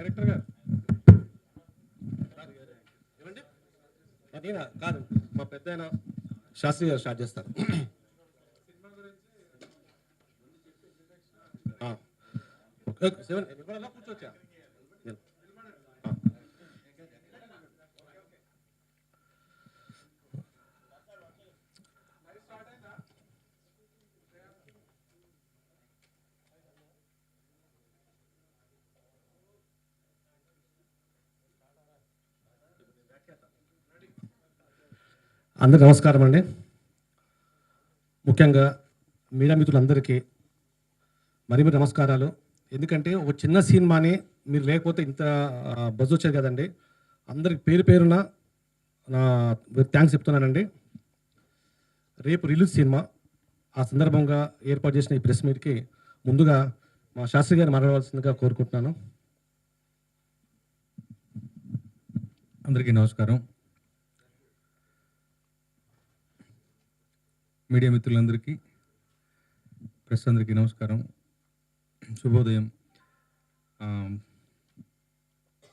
Director గారు ఏమండి అదేనా కాదు మా పెద్ద శాస్త్రి గారు స్టార్ట్ చేస్తారు. కూర్చోవచ్చా? అందరికీ నమస్కారం అండి. ముఖ్యంగా మీడియా మిత్రులందరికీ మరి నమస్కారాలు. ఎందుకంటే ఒక చిన్న సినిమాని మీరు లేకపోతే ఇంత బజ్ వచ్చేది కదండి. అందరికి పేరు పేరున నా థ్యాంక్స్ చెప్తున్నానండి. రేపు రిలీజ్ సినిమా, ఆ సందర్భంగా ఏర్పాటు చేసిన ఈ ప్రెస్ మీట్కి ముందుగా మా శాస్త్రి గారిని మాట్లాడవలసిందిగా కోరుకుంటున్నాను. అందరికీ నమస్కారం. మీడియా మిత్రులందరికీ, ప్రెస్ అందరికీ నమస్కారం, శుభోదయం.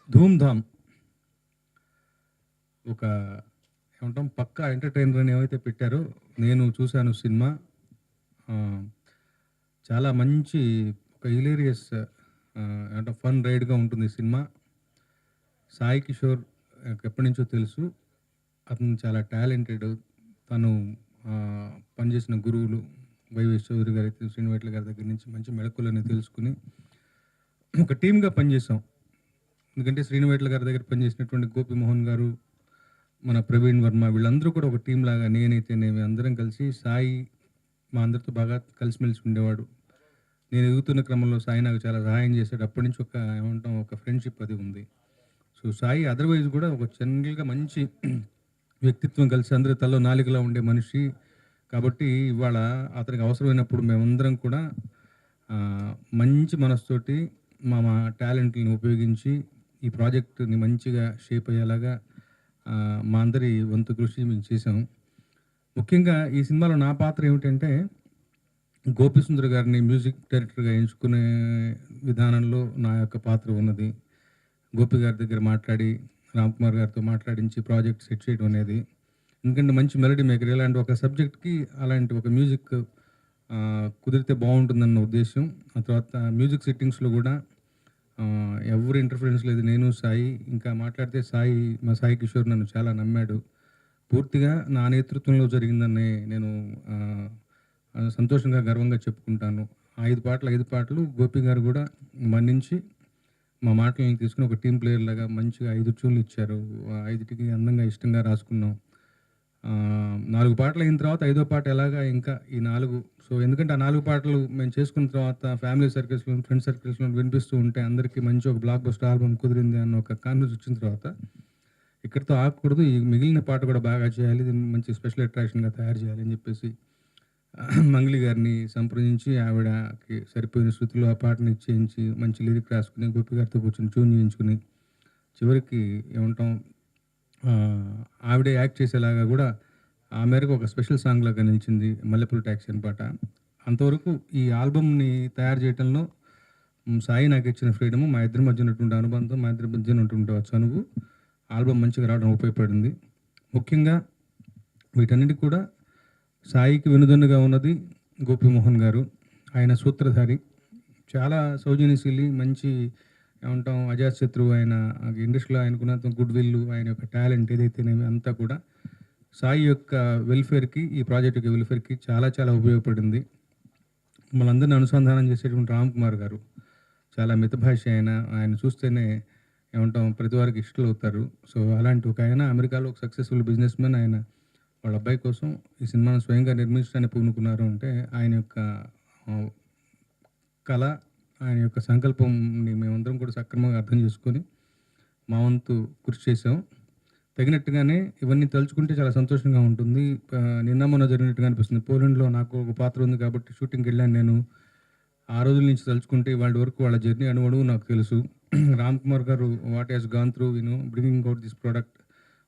ధూమ్ధామ్ ఒక ఏమంటాం పక్కా ఎంటర్టైనర్ అని ఏమైతే పెట్టారో నేను చూశాను సినిమా. చాలా మంచి ఒక హిలేరియస్ అంటే ఫన్ రైడ్గా ఉంటుంది సినిమా. సాయి కిషోర్ ఎప్పటి నుంచో తెలుసు, అతను చాలా టాలెంటెడ్. తను పనిచేసిన గురువులు వైవి చౌదరి గారి, శ్రీనివేట్ల గారి దగ్గర నుంచి మంచి మెళకువలని తెలుసుకుని ఒక టీమ్గా పనిచేసాం. ఎందుకంటే శ్రీనివేట్ల గారి దగ్గర పనిచేసినటువంటి గోపిమోహన్ గారు, మన ప్రవీణ్ వర్మ, వీళ్ళందరూ కూడా ఒక టీం లాగా, నేనైతేనేమి అందరం కలిసి, సాయి మా అందరితో బాగా కలిసిమెలిసి ఉండేవాడు. నేను ఎదుగుతున్న క్రమంలో సాయి నాకు చాలా సహాయం చేశాడు. అప్పటి నుంచి ఒక ఏమంటాం ఒక ఫ్రెండ్షిప్ అది ఉంది. సో సాయి అదర్వైజ్ కూడా ఒక జనరల్గా మంచి వ్యక్తిత్వం, కలిసి అందరి తల్లో నాలుగులా ఉండే మనిషి. కాబట్టి ఇవాళ అతనికి అవసరమైనప్పుడు మేమందరం కూడా మంచి మనసుతోటి మా టాలెంట్ని ఉపయోగించి ఈ ప్రాజెక్టుని మంచిగా షేప్ అయ్యేలాగా మా అందరి వంతు కృషి మేము చేసాం. ముఖ్యంగా ఈ సినిమాలో నా పాత్ర ఏమిటంటే, గోపిసుందర్ గారిని మ్యూజిక్ డైరెక్టర్గా ఎంచుకునే విధానంలో నా యొక్క పాత్ర ఉన్నది. గోపి గారి దగ్గర మాట్లాడి, రామ్ కుమార్ గారితో మాట్లాడించి ప్రాజెక్ట్ సెట్ చేయడం అనేది. ఎందుకంటే మంచి మెలడీ మేకర్, ఇలాంటి ఒక సబ్జెక్ట్కి అలాంటి ఒక మ్యూజిక్ కుదిరితే బాగుంటుందన్న ఉద్దేశం. ఆ తర్వాత మ్యూజిక్ సెట్టింగ్స్లో కూడా ఎవరు ఇంటర్ఫరెన్స్ లేదు, నేను సాయి. ఇంకా మాట్లాడితే మా సాయి కిషోర్ నన్ను చాలా నమ్మాడు. పూర్తిగా నా నేతృత్వంలో జరిగిందని నేను సంతోషంగా, గర్వంగా చెప్పుకుంటాను. 5 పాటలు గోపి గారు కూడా మన్నించి మా మాటలను తీసుకుని ఒక టీం ప్లేయర్ లాగా మంచిగా 5 ట్యూన్లు ఇచ్చారు. 5టికి అందంగా ఇష్టంగా రాసుకున్నాం. 4 పాటలు అయిన తర్వాత 5వ పాట ఎలాగా ఇంకా ఈ 4. సో ఎందుకంటే ఆ 4 పాటలు మేము చేసుకున్న తర్వాత ఫ్యామిలీ సర్కిల్స్లో, ఫ్రెండ్ సర్కిల్స్లో వినిపిస్తూ ఉంటే అందరికీ మంచి ఒక బ్లాక్ బస్టర్ ఆల్బమ్ కుదిరింది అన్న ఒక కాన్ఫిడెన్స్ వచ్చిన తర్వాత ఇక్కడితో ఆగకూడదు, ఈ మిగిలిన పాట కూడా బాగా చేయాలి, మంచి స్పెషల్ అట్రాక్షన్గా తయారు చేయాలి అని చెప్పేసి మంగ్లీ గారిని సంప్రదించి ఆవిడకి సరిపోయిన శృతిలో ఆ పాటని ఇచ్చేయించి మంచి లిరిక్ రాసుకుని గోపి గారితో కూర్చొని ట్యూన్ చేయించుకుని చివరికి ఏమంటాం ఆవిడే యాక్ట్ చేసేలాగా కూడా ఆ మేరకు ఒక స్పెషల్ సాంగ్ లాగా నిలిచింది, మల్లెపూల ట్యాక్సీ అని పాట. అంతవరకు ఈ ఆల్బమ్ని తయారు చేయడంలో సాయి నాకు ఇచ్చిన ఫ్రీడము, మా ఇద్దరి మధ్య ఉన్నటువంటి అనుబంధం, మా ఇద్దరి మధ్య ఉన్నటువంటి చనువు ఆల్బమ్ మంచిగా రావడం ఉపయోగపడింది. ముఖ్యంగా వీటన్నిటికి కూడా సాయికి వెనుదన్నుగా ఉన్నది గోపిమోహన్ గారు. ఆయన సూత్రధారి, చాలా సౌజన్యశీలి, మంచి ఏమంటాం అజాతశత్రువు. ఆయన ఇండస్ట్రీలో ఆయనకున్నంత గుడ్ విల్, ఆయన యొక్క టాలెంట్ ఏదైతేనేమి అంతా కూడా సాయి యొక్క వెల్ఫేర్కి, ఈ ప్రాజెక్ట్ యొక్క వెల్ఫేర్కి చాలా చాలా ఉపయోగపడింది. మనందరినీ అనుసంధానం చేసేటువంటి రామ్ కుమార్ గారు చాలా మితభాష. ఆయన చూస్తేనే ఏమంటాం ప్రతి వారికి ఇష్టలు అవుతారు. సో అలాంటి ఒక ఆయన అమెరికాలో ఒక సక్సెస్ఫుల్ బిజినెస్ మ్యాన్. ఆయన వాళ్ళ అబ్బాయి కోసం ఈ సినిమాను స్వయంగా నిర్మించడానికి పూనుకున్నారు అంటే ఆయన యొక్క కళ, ఆయన యొక్క సంకల్పంని మేమందరం కూడా సక్రమంగా అర్థం చేసుకొని మా వంతు కృషి చేసాం. తగినట్టుగానే ఇవన్నీ తలుచుకుంటే చాలా సంతోషంగా ఉంటుంది. నిన్న మొన్న జరిగినట్టుగా అనిపిస్తుంది. పోలాండ్లో నాకు ఒక పాత్ర ఉంది కాబట్టి షూటింగ్కి వెళ్ళాను నేను. ఆ రోజుల నుంచి తలుచుకుంటే వాళ్ళ వరకు వాళ్ళ జర్నీ అణువణువు నాకు తెలుసు. రామ్ కుమార్ గారు what has gone through bringing out this product,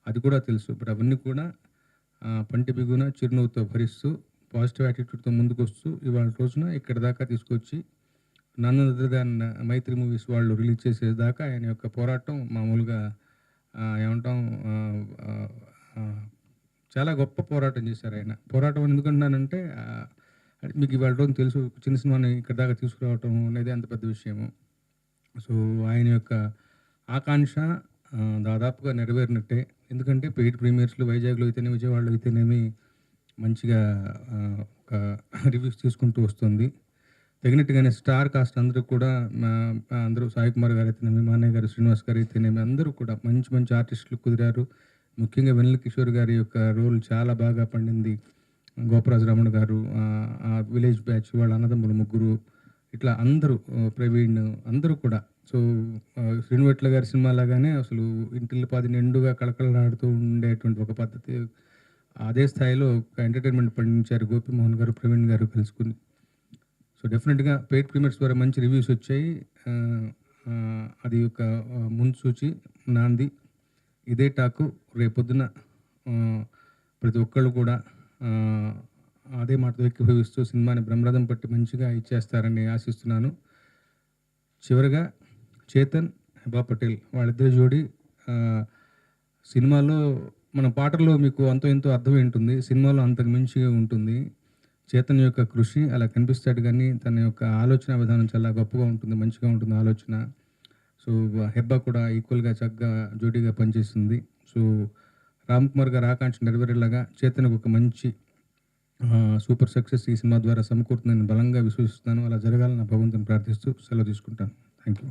అది కూడా తెలుసు. బట్ అవన్నీ కూడా పంటి బిగున చిరునవ్వుతో భరిస్తూ పాజిటివ్ యాటిట్యూడ్తో ముందుకు వస్తూ ఇవాళ రోజున ఇక్కడ దాకా తీసుకొచ్చి నన్ అదర్ దాన్ మైత్రి మూవీస్ వాళ్ళు రిలీజ్ చేసేదాకా ఆయన యొక్క పోరాటం మామూలుగా ఏమంటాం చాలా గొప్ప పోరాటం చేశారు ఆయన. పోరాటం ఎందుకంటున్నానంటే మీకు ఇవాళ రోజు తెలుసు చిన్న సినిమాని ఇక్కడ దాకా తీసుకురావటం అనేది అంత పెద్ద విషయము. సో ఆయన యొక్క ఆకాంక్ష దాదాపుగా నెరవేరినట్టే. ఎందుకంటే పెయిడ్ ప్రీమియర్స్‌లు వైజాగ్‌లో అయితేనేమి, విజయవాడలో అయితేనేమి మంచిగా ఒక రివ్యూస్ తీసుకుంటూ వస్తుంది. తగినట్టుగానే స్టార్ కాస్ట్ అందరూ కూడా అందరూ సాయి కుమార్ గారు అయితేనేమి, మాన్నయ్య గారు, శ్రీనివాస్ గారు అయితేనేమి అందరూ కూడా మంచి మంచి ఆర్టిస్టులు కుదిరారు. ముఖ్యంగా వెన్నెల కిషోర్ గారి యొక్క రోల్ చాలా బాగా పండింది. గోపరాజు రమణ గారు, ఆ విలేజ్ బ్యాచ్ వాళ్ళ అన్నదమ్ములు ముగ్గురు, ఇట్లా అందరూ ప్రవీణ్ అందరూ కూడా. సో శ్రీనువెట్ల గారి సినిమా లాగానే అసలు ఇంటిల్లిపాది నిండుగా కళకళలాడుతూ ఉండేటువంటి ఒక పద్ధతి, అదే స్థాయిలో ఒక ఎంటర్టైన్మెంట్ పండించారు గోపిమోహన్ గారు, ప్రవీణ్ గారు కలుసుకుని. సో డెఫినెట్గా పెయిడ్ ప్రీమియర్స్ ద్వారా మంచి రివ్యూస్ వచ్చాయి. అది ఒక ముందు సూచి నాంది. ఇదే టాకు రేపొద్దున ప్రతి ఒక్కళ్ళు కూడా అదే మాటతో ఏకీభవిస్తూ సినిమాని బ్రహ్మరథం పట్టి మంచిగా ఇచ్చేస్తారని ఆశిస్తున్నాను. చివరగా చేతన్, హెబా పటేల్ వాళ్ళిద్దరి జోడి సినిమాలో మన పాటల్లో మీకు అంతో ఎంతో అర్థం ఉంటుంది, సినిమాలో అంతకు మించిగా ఉంటుంది. చేతన్ యొక్క కృషి అలా కనిపిస్తాడు, కానీ తన యొక్క ఆలోచన విధానం చాలా గొప్పగా ఉంటుంది, మంచిగా ఉంటుంది ఆలోచన. సో హెబ్బా కూడా ఈక్వల్గా చక్కగా జోడీగా పనిచేస్తుంది. సో రామ్ కుమార్ గారి ఆకాంక్ష నెరవేరేలాగా చేతన్కి ఒక మంచి సూపర్ సక్సెస్ ఈ సినిమా ద్వారా సమకూరుతుందని బలంగా విశ్వసిస్తున్నాను. అలా జరగాలని భగవంతుని ప్రార్థిస్తూ సెలవు తీసుకుంటాను. Thank you.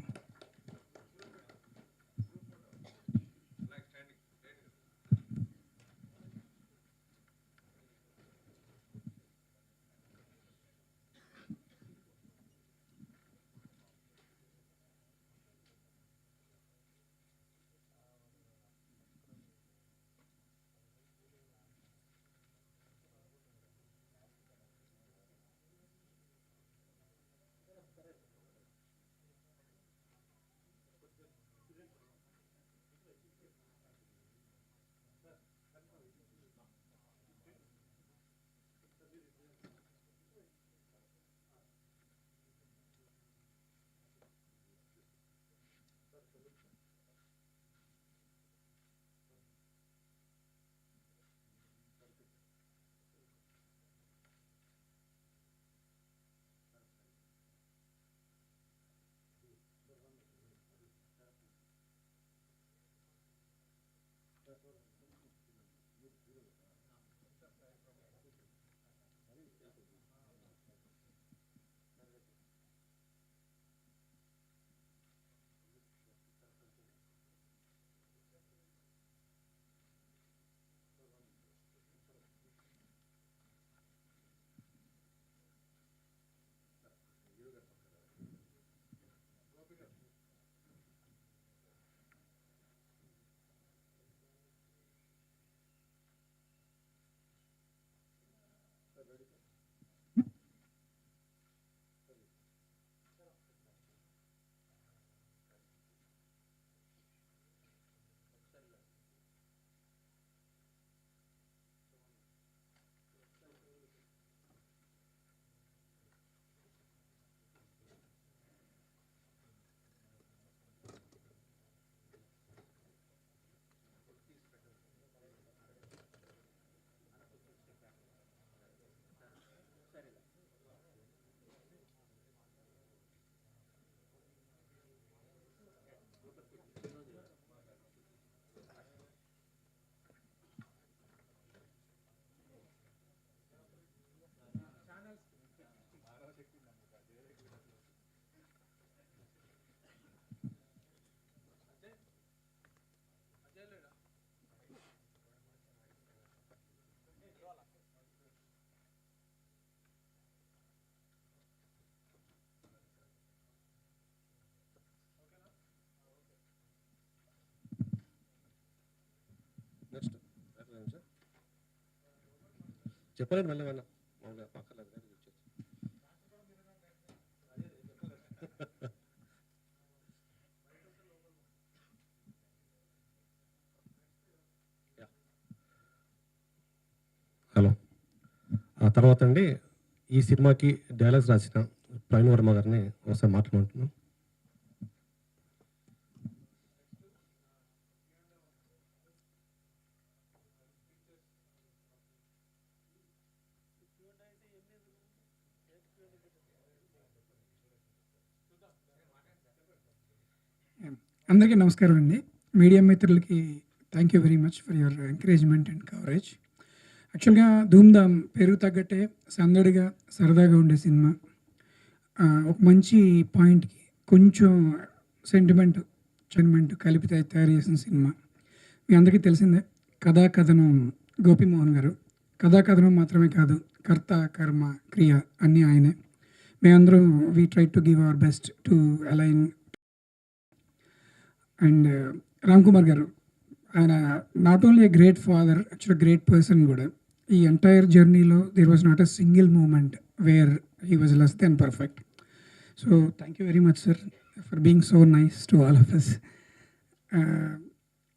నెక్స్ట్ చెప్పలేదు మళ్ళీ వాళ్ళ మామూలుగా పక్కలేదు కానీ హలో. ఆ తర్వాత అండి ఈ సినిమాకి డైలాగ్స్ రాసిన ప్రవీణ్ వర్మ గారిని ఒకసారి మాట్లాడుకుంటున్నాం. అందరికీ నమస్కారం అండి. మీడియా మిత్రులకి thank you very much for your encouragement and coverage. యాక్చువల్గా ధూమ్ధామ్ పేరుకు తగ్గట్టే సందడిగా సరదాగా ఉండే సినిమా. ఒక మంచి పాయింట్కి కొంచెం సెంటిమెంట్ కలిపితే తయారు చేసిన సినిమా. మీ అందరికీ తెలిసిందే, కథనం గోపిమోహన్ గారు. కథనం మాత్రమే కాదు, కర్త కర్మ క్రియ అన్నీ ఆయనే. మేమందరం we try to give our best to align. And Ram Kumar గారు, ఆయన not only a great father, యాక్చువల్గా గ్రేట్ పర్సన్ కూడా. ఈ ఎంటైర్ జర్నీలో there was not a single moment where he was less than perfect. So thank you very much sir for being so nice to all of us.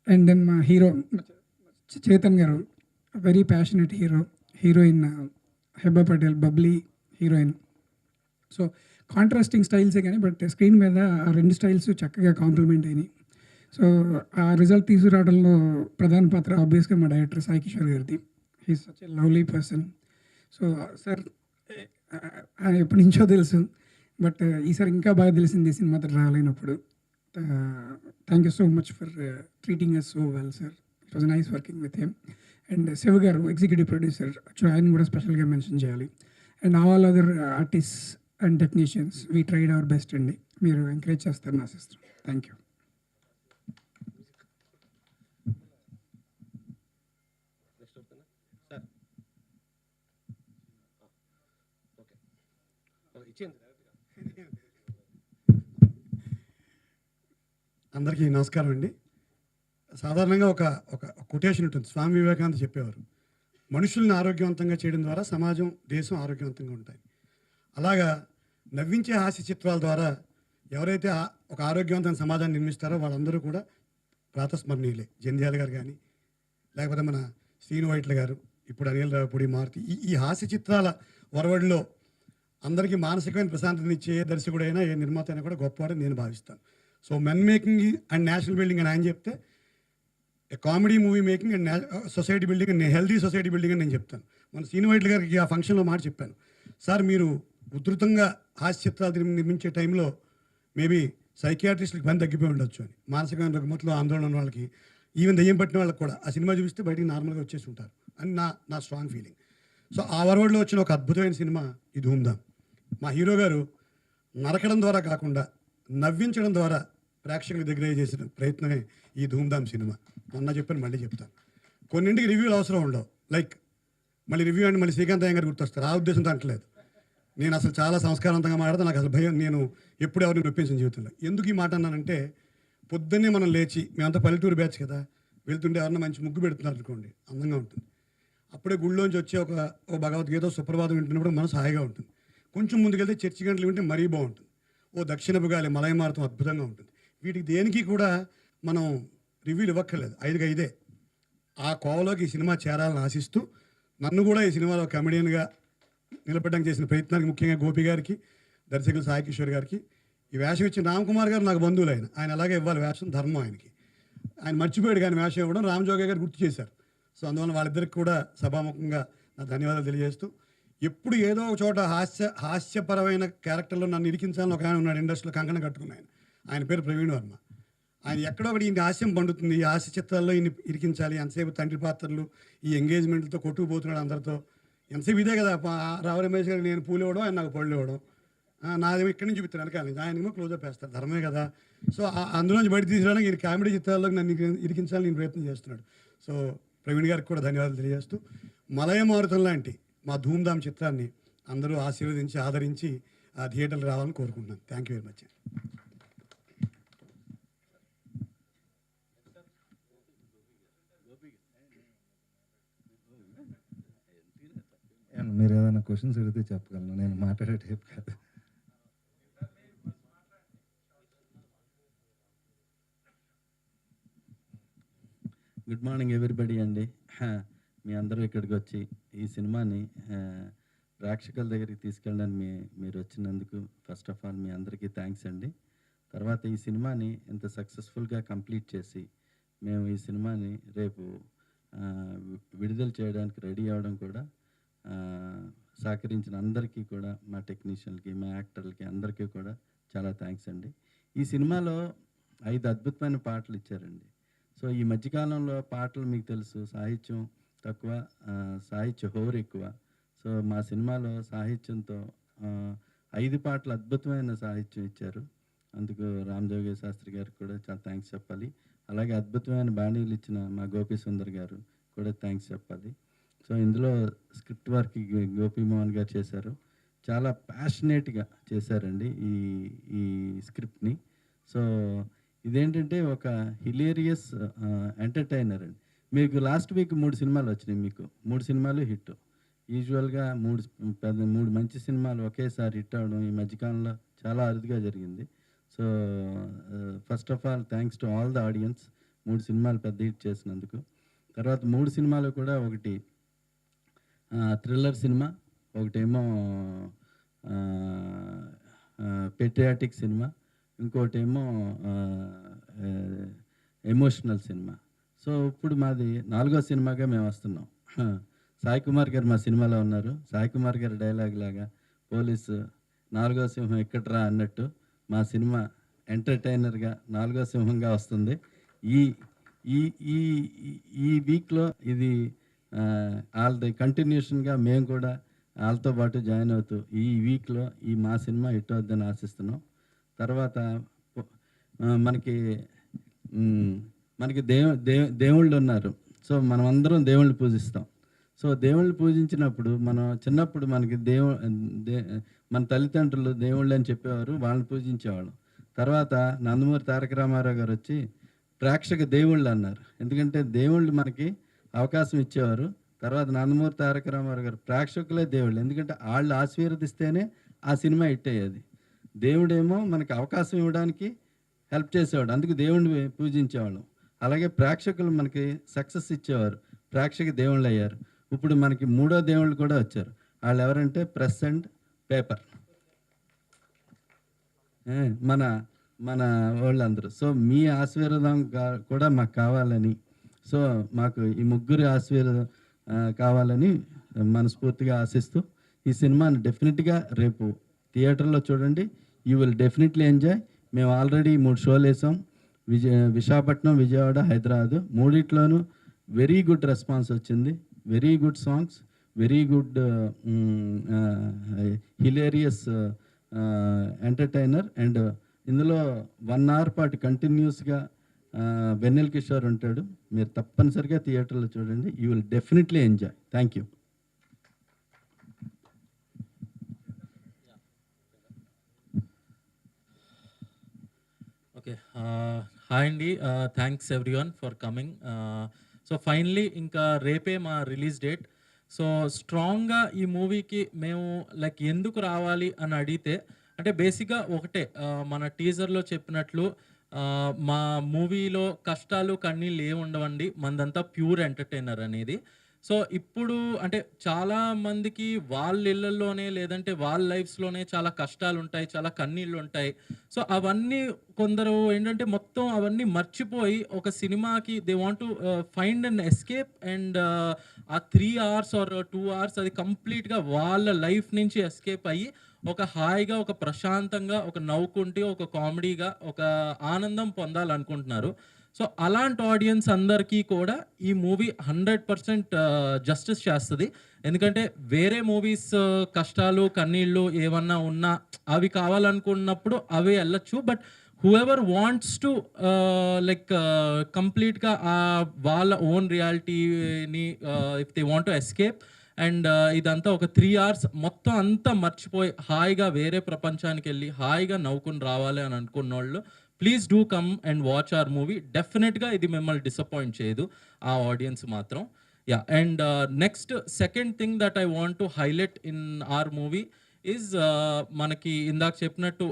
And then మా hero Chetan గారు, very passionate heroine Heba Patel, bubbly heroine. So contrasting స్టైల్సే కానీ but screen మీద ఆ రెండు styles చక్కగా complement అయినాయి. So ఆ result తీసుకురావడంలో ప్రధాన పాత్ర ఆబ్వియస్గా మా డైరెక్టర్ సాయి కిషోర్ గారిది. He's such a lovely person. So sir ఎప్పటి నుంచో తెలుసు, బట్ ఈసారి ఇంకా బాగా తెలిసింది సినిమాతో రాలేనప్పుడు. Thank you so much for treating us so well sir. It was nice working with him. And Shiva garu, executive producer, actually ఆయన కూడా స్పెషల్గా మెన్షన్ చేయాలి. And all other artist and technicians, we tried our best అండి. మీరు encourage చేస్తారని ఆశిస్తున్నాం. Thank you. అందరికీ నమస్కారం అండి. సాధారణంగా ఒక ఒక కొటేషన్ ఉంటుంది, స్వామి వివేకానంద చెప్పేవారు, మనుషుల్ని ఆరోగ్యవంతంగా చేయడం ద్వారా సమాజం, దేశం ఆరోగ్యవంతంగా ఉంటాయి. అలాగా నవ్వించే హాస్య చిత్రాల ద్వారా ఎవరైతే ఒక ఆరోగ్యవంతమైన సమాజాన్ని నిర్మిస్తారో వాళ్ళందరూ కూడా ప్రాతస్మరణీయులే. జంధ్యాల గారు కానీ, లేకపోతే మన శ్రీను వైట్ల గారు, ఇప్పుడు అనిల్ రావుపూడి, మారుతి, ఈ హాస్య చిత్రాల వరవడిలో అందరికీ మానసికమైన ప్రశాంతతనిచ్చే ఏ దర్శకుడైనా ఏ నిర్మాత అయినా కూడా గొప్పవాడని నేను భావిస్తాను. So men making and national building అని ఆయన చెప్తే, comedy movie making and society building and healthy society building అని నేను చెప్తాను. మన శ్రీను వైట్ల గారికి ఆ ఫంక్షన్లో మాట చెప్పాను, సార్ మీరు ఉధృతంగా హాస్య చిత్రాలు నిర్మించే టైంలో మేబీ సైకియాట్రిస్టులకి పని తగ్గిపోయి ఉండొచ్చు అని. మానసికమైన రుగ్మతలో ఆందోళన ఉన్న వాళ్ళకి, ఈవెన్ దయ్యం పట్టిన వాళ్ళకి కూడా ఆ సినిమా చూపిస్తే బయటికి నార్మల్గా వచ్చేసి ఉంటారు అని నా స్ట్రాంగ్ ఫీలింగ్. సో ఆ వరవడిలో వచ్చిన ఒక అద్భుతమైన సినిమా ఈ ధూమ్ధామ్. మా హీరో గారు నరకడం ద్వారా కాకుండా నవ్వించడం ద్వారా ప్రేక్షకుల దగ్గర చేసిన ప్రయత్నమే ఈ ధూమ్ధామ్ సినిమా. మొన్న చెప్పాను, మళ్ళీ చెప్తాను. కొన్నింటికి రివ్యూలు అవసరం ఉండవు, లైక్ మళ్ళీ రివ్యూ అంటే మళ్ళీ శ్రీకాంత్ అయ్య గారు గుర్తొస్తారు. ఆ ఉద్దేశంతో అంటలేదు. నేను అసలు చాలా సంస్కారవంతంగా మాట్లాడితే నాకు అసలు భయం, నేను ఎప్పుడు ఎవరిని నొప్పించిన జీవితంలో. ఎందుకు ఈ మాట అన్నానంటే, పొద్దున్నే మనం లేచి, మేమంతా పల్లెటూరు బ్యాచ్ కదా, వెళ్తుంటే ఎవరన్నా మంచి ముగ్గు పెడుతున్నారు అనుకోండి, అందంగా ఉంటుంది. అప్పుడే గుళ్ళోంచి వచ్చే ఒక భగవద్గీత సుప్రభాతం వింటున్నప్పుడు మనసు హాయిగా ఉంటుంది. కొంచెం ముందుకెళ్తే చర్చి గంటలు వింటే మరీ బాగుంటుంది. ఓ దక్షిణపు గాలి మలయమారుతం అద్భుతంగా ఉంటుంది. వీటికి దేనికి కూడా మనం రివ్యూలు ఇవ్వక్కర్లేదు, 5కి 5. ఆ కోవలోకి ఈ సినిమా చేరాలని ఆశిస్తూ, నన్ను కూడా ఈ సినిమాలో కమెడియన్గా నిలబడడానికి చేసిన ప్రయత్నానికి ముఖ్యంగా గోపి గారికి, దర్శకులు సాయి కిషోర్ గారికి, ఈ వేషం ఇచ్చిన రామ్ కుమార్ గారు నాకు బంధువులు. ఆయన అలాగే ఇవ్వాలి వేషం, ధర్మం ఆయనకి. ఆయన మర్చిపోయాడు కానీ వేషం ఇవ్వడం రామ్ జోగే గారు గుర్తు చేశారు. సో అందువల్ల వాళ్ళిద్దరికి కూడా సభాముఖంగా నా ధన్యవాదాలు తెలియజేస్తూ, ఎప్పుడు ఏదో ఒక చోట హాస్యపరమైన క్యారెక్టర్లో నన్ను ఇరికించాలని ఒక ఆయన ఉన్నాడు ఇండస్ట్రీలో, కంకణం కట్టుకున్నాను. ఆయన పేరు ప్రవీణ్ వర్మ. ఆయన ఎక్కడో ఒకటి ఈ హాస్యం పండుతుంది, ఈ హాస్య చిత్రాల్లో ఈయన ఇరికించాలి, ఎంతసేపు తండ్రి పాత్రలు, ఈ ఎంగేజ్మెంట్లతో కొట్టుకుపోతున్నాడు అందరితో, ఎంతసేపు ఇదే కదా. రావు రమేష్ గారికి నేను పూలు ఇవ్వడం, ఆయన నాకు పళ్ళు ఇవ్వడం, నాదేమో ఇక్కడి నుంచి చూపిస్తాను వెనకాల నుంచి, ఆయనేమో క్లోజప్ వేస్తారు, ధర్మే కదా. సో అందులోంచి బయట తీసుకురావడానికి ఈయన కామెడీ చిత్రాల్లో నన్ను ఇరికించాలని నేను ప్రయత్నం చేస్తున్నాడు. సో ప్రవీణ్ గారికి కూడా ధన్యవాదాలు తెలియజేస్తూ, మలయమారుతం లాంటి మా ధూమ్ధామ్ చిత్రాన్ని అందరూ ఆశీర్వదించి ఆదరించి ఆ థియేటర్లు రావాలని కోరుకుంటున్నాను. Thank you very much. మీరు ఏదైనా క్వశ్చన్స్ అడిగితే చెప్పగలను, నేను మాట్లాడే టైప్ కాదు. గుడ్ మార్నింగ్ ఎవ్రీబడి అండి. మీ అందరూ ఇక్కడికి వచ్చి ఈ సినిమాని ప్రేక్షకుల దగ్గరికి తీసుకెళ్ళడానికి మీరు వచ్చినందుకు ఫస్ట్ ఆఫ్ ఆల్ మీ అందరికీ థ్యాంక్స్ అండి. తర్వాత ఈ సినిమాని ఇంత సక్సెస్ఫుల్గా కంప్లీట్ చేసి మేము ఈ సినిమాని రేపు విడుదల చేయడానికి రెడీ అవ్వడం కూడా సహకరించిన అందరికీ కూడా, మా టెక్నీషియన్కి, మా యాక్టర్లకి అందరికీ కూడా చాలా థ్యాంక్స్ అండి. ఈ సినిమాలో 5 అద్భుతమైన పాటలు ఇచ్చారండి. సో ఈ మధ్యకాలంలో పాటలు మీకు తెలుసు, సాహిత్యం తక్కువ, సాహిత్య హోరు ఎక్కువ. సో మా సినిమాలో సాహిత్యంతో 5 పాటలు అద్భుతమైన సాహిత్యం ఇచ్చారు. అందుకు రామజోగి శాస్త్రి గారికి కూడా చాలా థ్యాంక్స్ చెప్పాలి. అలాగే అద్భుతమైన బాణీలు ఇచ్చిన మా గోపి సుందర్ గారు కూడా థ్యాంక్స్ చెప్పాలి. సో ఇందులో స్క్రిప్ట్ వర్క్ గోపి మోహన్ గారు చేశారు. చాలా ప్యాషనేట్గా చేశారండి ఈ స్క్రిప్ట్ని. సో ఇదేంటంటే ఒక హిలేరియస్ ఎంటర్టైనర్ అండి. మీకు లాస్ట్ వీక్ 3 సినిమాలు వచ్చినాయి. మీకు 3 సినిమాలు హిట్. యూజువల్గా 3 మంచి సినిమాలు ఒకేసారి హిట్ అవ్వడం ఈ మధ్యకాలంలో చాలా అరుదుగా జరిగింది. So first of all thanks to all the audience 3 సినిమాలు పెద్ద హిట్ చేసినందుకు. తర్వాత 3 సినిమాలు కూడా, ఒకటి థ్రిల్లర్ సినిమా, ఒకటేమో పెట్రియాటిక్ సినిమా, ఇంకోటేమో ఎమోషనల్ సినిమా. సో ఇప్పుడు మాది 4వ సినిమాగా మేము వస్తున్నాం. సాయి కుమార్ గారు మా సినిమాలో ఉన్నారు. సాయి కుమార్ గారి డైలాగ్ లాగా పోలీసు 4వ సింహం ఎక్కడ్రా అన్నట్టు మా సినిమా ఎంటర్టైనర్గా 4వ సింహంగా వస్తుంది. ఈ ఈ ఈ ఈ వీక్లో ఇది వాళ్ళది కంటిన్యూషన్గా మేము కూడా వాళ్ళతో పాటు జాయిన్ అవుతూ ఈ వీక్లో మా సినిమా హిట్ అవుద్దని ఆశిస్తున్నాం. తర్వాత మనకి దేవుళ్ళు ఉన్నారు. సో మనం అందరం దేవుళ్ళు పూజిస్తాం. సో దేవుళ్ళు పూజించినప్పుడు మనం చిన్నప్పుడు మనకి మన తల్లిదండ్రులు దేవుళ్ళు అని చెప్పేవారు, వాళ్ళని పూజించేవాళ్ళం. తర్వాత నందమూరి తారక రామారావు గారు వచ్చి ప్రేక్షక దేవుళ్ళు అన్నారు. ఎందుకంటే దేవుళ్ళు మనకి అవకాశం ఇచ్చేవారు. తర్వాత నందమూరి తారక రామారావు గారు ప్రేక్షకులే దేవుళ్ళు, ఎందుకంటే వాళ్ళు ఆశీర్వదిస్తేనే ఆ సినిమా హిట్ అయ్యేది. దేవుడేమో మనకి అవకాశం ఇవ్వడానికి హెల్ప్ చేసేవాడు, అందుకు దేవుడిని పూజించేవాళ్ళం. అలాగే ప్రేక్షకులు మనకి సక్సెస్ ఇచ్చేవారు, ప్రేక్షక దేవుళ్ళు అయ్యారు. ఇప్పుడు మనకి 3వ దేవుళ్ళు కూడా వచ్చారు. వాళ్ళు ఎవరంటే ప్రెస్ అండ్ పేపర్, మన వాళ్ళందరూ. సో మీ ఆశీర్వాదం కూడా మాకు కావాలని, సో మాకు ఈ 3 ఆశీర్వాదం కావాలని మనస్ఫూర్తిగా ఆశిస్తూ ఈ సినిమాని డెఫినెట్గా రేపు థియేటర్లో చూడండి. You will definitely enjoy. మేము ఆల్రెడీ 3 షోలు వేసాం, విశాఖపట్నం, విజయవాడ, హైదరాబాద్. 3ట్లోనూ వెరీ గుడ్ రెస్పాన్స్ వచ్చింది. Very good songs, very good hilarious entertainer. And ఇందులో 1 అవర్ పాటు కంటిన్యూస్గా వెన్నెల కిషోర్ ఉంటాడు. మీరు తప్పనిసరిగా థియేటర్లో చూడండి. You will definitely enjoy. Thank you. Okay, hi అండి, thanks everyone for coming. So finally ఇంకా రేపే మా రిలీజ్ డేట్. సో స్ట్రాంగ్గా ఈ మూవీకి మేము లైక్ ఎందుకు రావాలి అని అడిగితే, అంటే బేసిక్గా ఒకటే, మన టీజర్లో చెప్పినట్లు మా మూవీలో కష్టాలు కన్నీళ్ళు ఏమి ఉండవండి, మనదంతా ప్యూర్ ఎంటర్టైనర్ అనేది. సో ఇప్పుడు అంటే చాలా మందికి వాళ్ళ ఇళ్ళల్లోనే లేదంటే వాళ్ళ లైఫ్స్లోనే చాలా కష్టాలు ఉంటాయి, చాలా కన్నీళ్ళు ఉంటాయి. సో అవన్నీ కొందరు ఏంటంటే మొత్తం అవన్నీ మర్చిపోయి ఒక సినిమాకి they want to find an escape. And ఆ 3 hours ఆర్ 2 hours అది కంప్లీట్గా వాళ్ళ లైఫ్ నుంచి ఎస్కేప్ అయ్యి ఒక హాయిగా, ఒక ప్రశాంతంగా, ఒక నవ్వుకుంటూ, ఒక కామెడీగా, ఒక ఆనందం పొందాలనుకుంటున్నారు. సో అలాంటి ఆడియన్స్ అందరికీ కూడా ఈ మూవీ 100% జస్టిస్ చేస్తుంది. ఎందుకంటే వేరే మూవీస్ కష్టాలు కన్నీళ్ళు ఏమన్నా ఉన్నా అవి కావాలనుకున్నప్పుడు అవి వెళ్ళచ్చు. But whoever wants to like కంప్లీట్గా వాళ్ళ ఓన్ రియాలిటీని if they want to escape and ఇదంతా ఒక 3 hours మొత్తం అంతా మర్చిపోయి హాయిగా వేరే ప్రపంచానికి వెళ్ళి హాయిగా నవ్వుకుని రావాలి అని అనుకున్న వాళ్ళు please do come and watch our movie. డెఫినెట్గా ఇది మిమ్మల్ని డిసప్పాయింట్ చేయదు ఆ ఆడియన్స్ మాత్రం. Yeah, and next second thing that I want to highlight in our movie is మనకి ఇందాక చెప్పినట్టు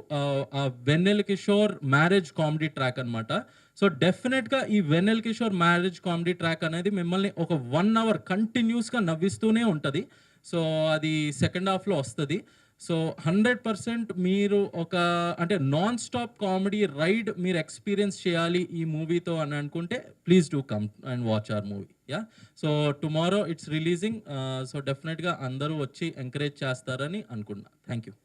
Vennela Kishore marriage comedy track అనమాట. సో డెఫినెట్గా ఈ Vennela Kishore marriage comedy track అనేది మిమ్మల్ని ఒక 1 hour కంటిన్యూస్గా నవ్విస్తూనే ఉంటుంది. సో అది సెకండ్ హాఫ్లో వస్తుంది. సో 100% మీరు ఒక అంటే నాన్ స్టాప్ కామెడీ రైడ్ మీరు ఎక్స్పీరియన్స్ చేయాలి ఈ మూవీతో అని అనుకుంటే please do come and watch our movie. Yeah, so tomorrow it's releasing. So డెఫినెట్గా అందరూ వచ్చి ఎంకరేజ్ చేస్తారని అనుకుంటున్నా. Thank you.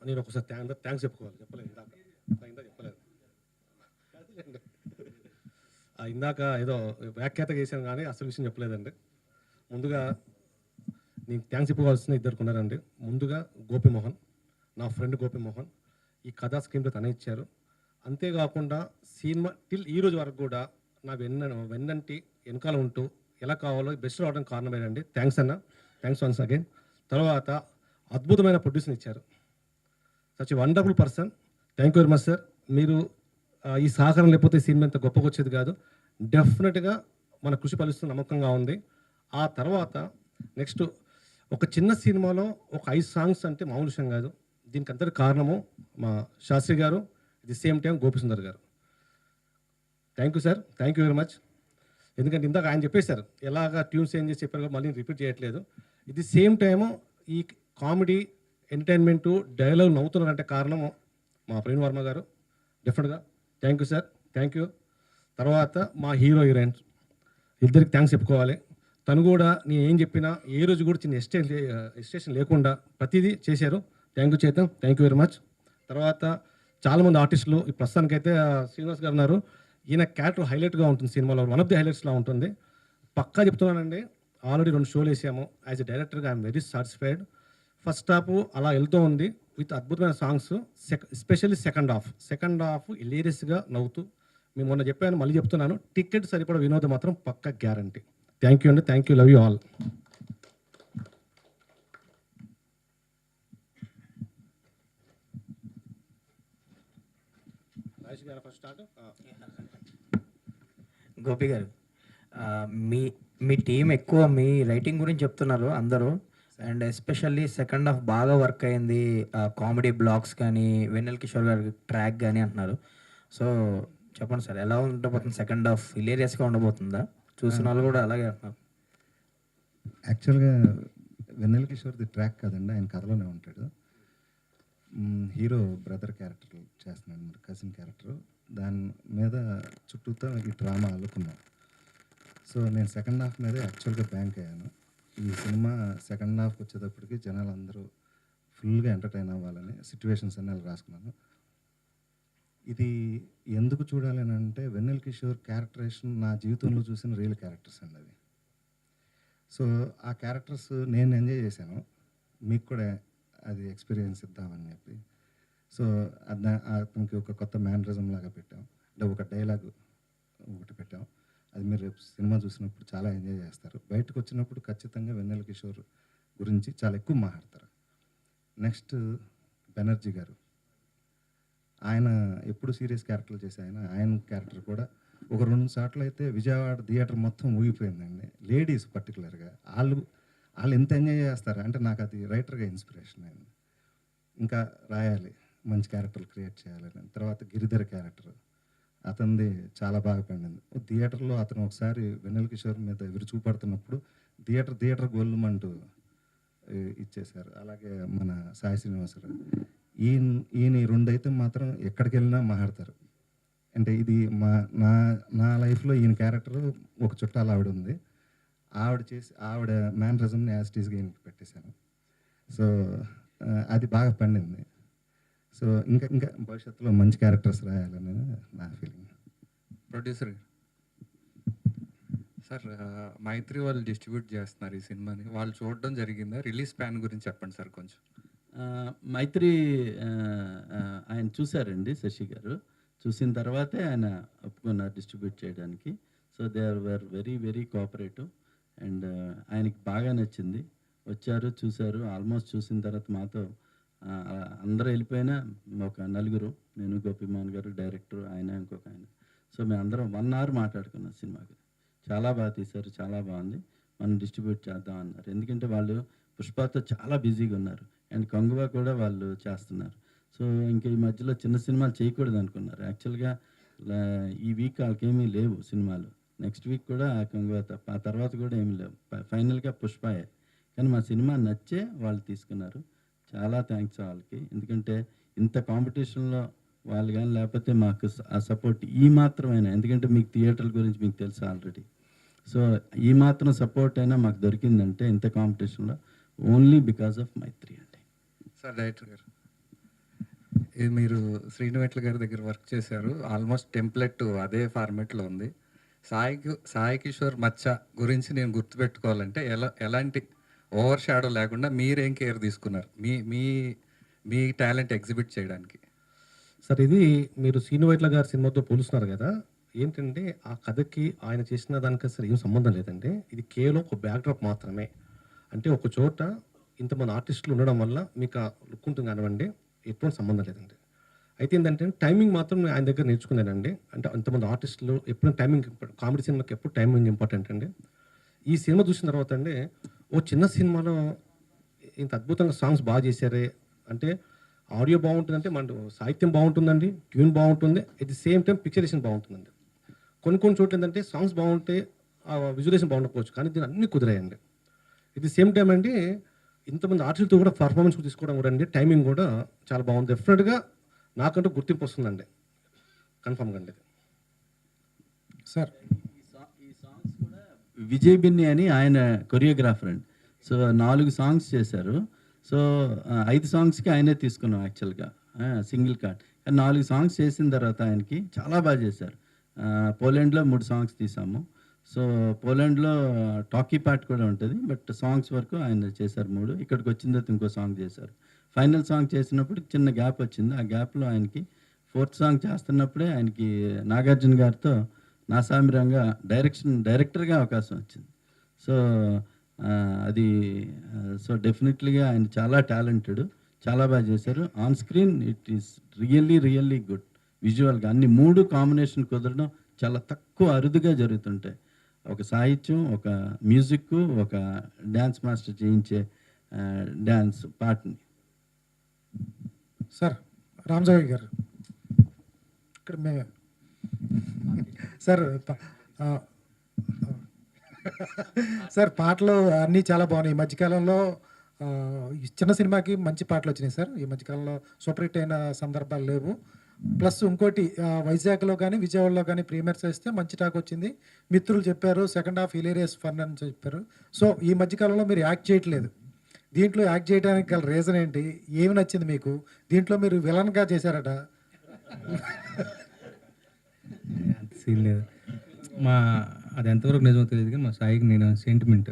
నేను ఒకసారి థ్యాంక్స్ చెప్పుకోవాలి. చెప్పలేదు ఇందాక చెప్పలేదు. ఇందాక ఏదో వ్యాఖ్యాత చేశాను కానీ అసలు విషయం చెప్పలేదండి. ముందుగా నేను థ్యాంక్స్ చెప్పుకోవాల్సిన ఇద్దరికి ఉన్నారండి. ముందుగా గోపిమోహన్, నా ఫ్రెండ్ గోపిమోహన్. ఈ కథా స్క్రీన్లో తనే ఇచ్చారు. అంతేకాకుండా సినిమా టిల్ ఈ రోజు వరకు కూడా నా వెన్నంటి వెనకాల ఉంటూ ఎలా కావాలో బెస్ట్ రావడానికి కారణమేనండి. థ్యాంక్స్ అన్న, థ్యాంక్స్ వన్స్ అగైన్. తర్వాత అద్భుతమైన ప్రొడ్యూసర్ ఇచ్చారు. Such wonderful person. Thank you very much sir. మీరు ఈ సహకారం లేకపోతే సినిమా ఇంత గొప్పగా వచ్చేది కాదు. డెఫినెట్గా మన కృషి ఫలిస్తున్న నమ్మకంగా ఉంది. ఆ తర్వాత నెక్స్ట్ ఒక చిన్న సినిమాలో ఒక 5 సాంగ్స్ అంటే మామూలు విషయం కాదు. దీనికి అంతటి కారణము మా శాస్త్రి గారు, ది సేమ్ టైం గోపిసుందర్ గారు. Thank you sir, thank you very much. ఎందుకంటే ఇందాక ఆయన చెప్పేశారు ఎలాగా ట్యూన్స్ చేంజ్ చేసి చెప్పారు, మళ్ళీ రిపీట్ చేయట్లేదు. ఇది సేమ్ టైము ఈ కామెడీ ఎంటర్టైన్మెంటు డైలాగ్ నవ్వుతున్నారంటే కారణము మా ప్రవీణ్ వర్మ గారు. డెఫినెట్గా thank you sir, thank you. తర్వాత మా హీరో హీరోయిన్స్ ఇద్దరికి థ్యాంక్స్ చెప్పుకోవాలి. తను కూడా నేను ఏం చెప్పినా ఏ రోజు కూడా చిన్న ఎస్టేషన్ లేకుండా ప్రతిదీ చేశారు. థ్యాంక్ యూ చేతం, థ్యాంక్ యూ వెరీ మచ్. తర్వాత చాలామంది ఆర్టిస్టులు ఈ ప్రస్తుతానికైతే శ్రీనివాస్ గారు ఉన్నారు. ఈయన క్యారెక్టర్ హైలైట్గా ఉంటుంది సినిమాలో, వన్ ఆఫ్ ది హైలైట్స్లా ఉంటుంది. పక్కా చెప్తున్నానండి, ఆల్రెడీ 2 షోలు వేసాము. యాజ్ ఎ డైరెక్టర్గా I'm very satisfied. First half అలా వెళ్తూ ఉంది విత్ అద్భుతమైన సాంగ్స్. ఎస్పెషల్లీ సెకండ్ హాఫ్ ఇలీరియస్గా నవ్వుతూ, మేము మొన్న చెప్పాను మళ్ళీ చెప్తున్నాను, టికెట్ సరిపడ వినోదం మాత్రం పక్కా గ్యారంటీ. థ్యాంక్ యూ అండి, thank you, love you all. Gopi గారు, మీ మీ టీం ఎక్కువ మీ రైటింగ్ గురించి చెప్తున్నారు అందరూ. అండ్ ఎస్పెషల్లీ సెకండ్ హాఫ్ బాగా వర్క్ అయింది, కామెడీ బ్లాక్స్ కానీ వెన్నెల కిషోర్ గారి ట్రాక్ కానీ అంటున్నారు. సో చెప్పండి సార్, ఎలా ఉండబోతుంది సెకండ్ హాఫ్? హిలేరియస్గా ఉండబోతుందా? చూసిన వాళ్ళు కూడా అలాగే అంటున్నారు. యాక్చువల్గా వెన్నెల కిషోర్ది ట్రాక్ కాదండి, ఆయన కథలోనే ఉంటాడు. హీరో బ్రదర్ క్యారెక్టర్ చేస్తున్నాడు, మరి కజిన్ క్యారెక్టర్. దాని మీద చుట్టూతో ఈ డ్రామా అల్లుకున్నాం. సో నేను సెకండ్ హాఫ్ మీదే యాక్చువల్గా బ్యాంక్ అయ్యాను. ఈ సినిమా సెకండ్ హాఫ్కి వచ్చేటప్పటికి జనాలు అందరూ ఫుల్గా ఎంటర్టైన్ అవ్వాలని సిచ్యువేషన్స్ అన్నీ అలా రాసుకున్నాను. ఇది ఎందుకు చూడాలి అని అంటే, వెన్నెల కిషోర్ క్యారెక్టరేషన్ నా జీవితంలో చూసిన రియల్ క్యారెక్టర్స్ అండి అవి. సో ఆ క్యారెక్టర్స్ నేను ఎంజాయ్ చేశాను, మీకు కూడా అది ఎక్స్పీరియన్స్ ఇద్దామని చెప్పి. సో అతనికి ఒక కొత్త మేనరిజం లాగా పెట్టాం, అంటే ఒక డైలాగ్ ఒకటి పెట్టాం. అది మీరు రేపు సినిమా చూసినప్పుడు చాలా ఎంజాయ్ చేస్తారు. బయటకు వచ్చినప్పుడు ఖచ్చితంగా వెన్నెల కిషోర్ గురించి చాలా ఎక్కువ మాట్లాడతారు. నెక్స్ట్ బెనర్జీ గారు, ఆయన ఎప్పుడు సీరియస్ క్యారెక్టర్లు చేసే ఆయన క్యారెక్టర్ కూడా ఒక 2 సార్లు అయితే విజయవాడ థియేటర్ మొత్తం ఊగిపోయిందండి. లేడీస్ పర్టికులర్గా వాళ్ళు ఎంత ఎంజాయ్ చేస్తారు అంటే నాకు అది రైటర్గా ఇన్స్పిరేషన్ అయింది. ఇంకా రాయాలి, మంచి క్యారెక్టర్లు క్రియేట్ చేయాలని. తర్వాత గిరిధర్ క్యారెక్టర్ అతనిది చాలా బాగా పండింది. థియేటర్లో అతను ఒకసారి వెన్నెల కిషోర్ మీద ఎదురు చూపడుతున్నప్పుడు థియేటర్ గోల్మంటూ ఇచ్చేశారు. అలాగే మన సాయి శ్రీనివాసరావు, ఈయన 2 అయితే మాత్రం ఎక్కడికి వెళ్ళినా మాట్లాడతారు. అంటే ఇది నా లైఫ్లో ఈయన క్యారెక్టర్ ఒక చుట్టాలు ఆవిడ ఉంది, ఆవిడ మేనరిజంని యాజ్ టీజ్గా ఈయనకి పెట్టేశాను. సో అది బాగా పండింది. సో ఇంకా భవిష్యత్తులో మంచి క్యారెక్టర్స్ రాయాలని నా ఫీలింగ్. ప్రొడ్యూసర్ సార్, మైత్రి వాళ్ళు డిస్ట్రిబ్యూట్ చేస్తున్నారు ఈ సినిమాని, వాళ్ళు చూడడం జరిగిందా? రిలీజ్ ప్లాన్ గురించి చెప్పండి సార్ కొంచెం. మైత్రి ఆయన చూశారండి, శశి గారు చూసిన తర్వాతే ఆయన ఒప్పుకున్నారు డిస్ట్రిబ్యూట్ చేయడానికి. So they are very very cooperative and ఆయనకి బాగా నచ్చింది. వచ్చారు, చూశారు. ఆల్మోస్ట్ చూసిన తర్వాత మాతో అందరూ వెళ్ళిపోయినా ఒక 4, నేను, గోపిమోహన్ గారు డైరెక్టర్, ఆయన ఇంకొక ఆయన. సో మేము అందరం 1 hour మాట్లాడుకున్నాం సినిమాకి. చాలా బాగా తీశారు, చాలా బాగుంది, మనం డిస్ట్రిబ్యూట్ చేద్దాం అన్నారు. ఎందుకంటే వాళ్ళు పుష్పతో చాలా బిజీగా ఉన్నారు అండ్ కంగువా కూడా వాళ్ళు చేస్తున్నారు. సో ఇంకా ఈ మధ్యలో చిన్న సినిమాలు చేయకూడదు అనుకున్నారు. యాక్చువల్గా ఈ వీక్ వాళ్ళకేమీ లేవు సినిమాలు. నెక్స్ట్ వీక్ కూడా కంగువ తప్ప, ఆ తర్వాత కూడా ఏమీ లేవు. ఫైనల్గా పుష్పయే. కానీ మా సినిమా నచ్చే వాళ్ళు తీసుకున్నారు. చాలా థ్యాంక్స్ వాళ్ళకి. ఎందుకంటే ఇంత కాంపిటీషన్లో వాళ్ళు కానీ లేకపోతే మాకు ఆ సపోర్ట్ ఈ మాత్రమైనా, ఎందుకంటే మీకు థియేటర్ల గురించి మీకు తెలుసు ఆల్రెడీ. సో ఈ మాత్రం సపోర్ట్ అయినా మాకు దొరికిందంటే ఇంత కాంపిటీషన్లో ఓన్లీ బికాస్ ఆఫ్ మైత్రి అండి. సార్ డైరెక్టర్ గారు, ఇది మీరు శ్రీనివెట్ల గారి దగ్గర వర్క్ చేశారు. ఆల్మోస్ట్ టెంప్లెట్ అదే ఫార్మేట్లో ఉంది. సాయి కిషోర్ మచ్చ గురించి నేను గుర్తుపెట్టుకోవాలంటే ఎలాంటి ఓవర్ షాడో లేకుండా మీరేం కేర్ తీసుకున్నారు మీ మీ మీ టాలెంట్ ఎగ్జిబిట్ చేయడానికి? సార్ ఇది మీరు సీను వైట్ల గారి సినిమాతో పోలుస్తున్నారు కదా, ఏంటంటే ఆ కథకి ఆయన చేసిన దానికి అసలు ఏం సంబంధం లేదండి. ఇది కేవలం ఒక బ్యాక్డ్రాప్ మాత్రమే. అంటే ఒక చోట ఇంతమంది ఆర్టిస్టులు ఉండడం వల్ల మీకు ఆ లుక్ ఉంటుంది కానివ్వండి, ఎటువంటి సంబంధం లేదండి. అయితే ఏంటంటే టైమింగ్ మాత్రం నేను ఆయన దగ్గర నేర్చుకున్నానండి. అంటే అంతమంది ఆర్టిస్టులు ఎప్పుడు టైమింగ్, కామెడీ సినిమాకి ఎప్పుడు టైమింగ్ ఇంపార్టెంట్ అండి. ఈ సినిమా చూసిన తర్వాత అండి, ఓ చిన్న సినిమాలో ఇంత అద్భుతంగా సాంగ్స్ బాగా చేశారే అంటే, ఆడియో బాగుంటుందంటే మన సాహిత్యం బాగుంటుందండి, ట్యూన్ బాగుంటుంది, at the same time picturisation బాగుంటుందండి. కొన్ని చోట్ల ఏంటంటే సాంగ్స్ బాగుంటే విజువలేషన్ బాగుండకపోవచ్చు, కానీ దీన్ని అన్నీ కుదిరాయండి. ఎట్ ది సేమ్ టైం అండి, ఇంతమంది ఆర్టిస్టులతో కూడా పర్ఫార్మెన్స్ తీసుకోవడం కూడా అండి, టైమింగ్ కూడా చాలా బాగుంది. డెఫినెట్గా నాకంటూ గుర్తింపు వస్తుందండి, కన్ఫామ్గా అండి. సార్ ఈ సాంగ్స్ కూడా విజయ్ బిన్ని అని ఆయన కొరియోగ్రాఫర్ అండి. సో 4 సాంగ్స్ చేశారు. సో 5 సాంగ్స్కి ఆయనే తీసుకున్నాం యాక్చువల్గా, సింగిల్ కార్డ్. కానీ 4 సాంగ్స్ చేసిన తర్వాత ఆయనకి చాలా బాగా చేశారు. పోలాండ్లో 3 సాంగ్స్ తీసాము. సో పోలాండ్లో టాకీ పార్ట్ కూడా ఉంటుంది, బట్ సాంగ్స్ వరకు ఆయన చేశారు 3. ఇక్కడికి వచ్చిన తర్వాత ఇంకో సాంగ్ చేశారు. ఫైనల్ సాంగ్ చేసినప్పుడు చిన్న గ్యాప్ వచ్చింది. ఆ గ్యాప్లో ఆయనకి 4th సాంగ్ చేస్తున్నప్పుడే ఆయనకి నాగార్జున గారితో నాసామిరంగా డైరెక్టర్గా అవకాశం వచ్చింది. సో అది సో డెఫినెట్లీగా ఆయన చాలా టాలెంటెడ్, చాలా బాగా చేశారు. On screen it is really good. విజువల్గా అన్ని 3 కాంబినేషన్ కుదరడం చాలా తక్కువ, అరుదుగా జరుగుతుంటాయి. ఒక సాహిత్యం, ఒక మ్యూజిక్, ఒక డ్యాన్స్ మాస్టర్ చేయించే డ్యాన్స్ పార్ట్ని. సార్ రామజోగి గారు ఇక్కడ సార్ సార్ పాటలు అన్నీ చాలా బాగున్నాయి. ఈ మధ్యకాలంలో ఈ చిన్న సినిమాకి మంచి పాటలు వచ్చినాయి సార్. ఈ మధ్యకాలంలో సూపర్ హిట్ అయిన సందర్భాలు లేవు. ప్లస్ ఇంకోటి వైజాగ్లో కానీ విజయవాడలో కానీ ప్రీమియర్స్ వేస్తే మంచి టాక్ వచ్చింది. మిత్రులు చెప్పారు సెకండ్ హాఫ్ హిలేరియస్ ఫన్ అని చెప్పారు. సో ఈ మధ్యకాలంలో మీరు యాక్ట్ చేయట్లేదు. దీంట్లో యాక్ట్ చేయడానికి గల రీజన్ ఏంటి? ఏమి నచ్చింది మీకు? దీంట్లో మీరు విలన్గా చేశారట. సీన్ లేదు. అది ఎంతవరకు నిజమో తెలియదు కానీ మా సాయికి నేను సెంటిమెంట్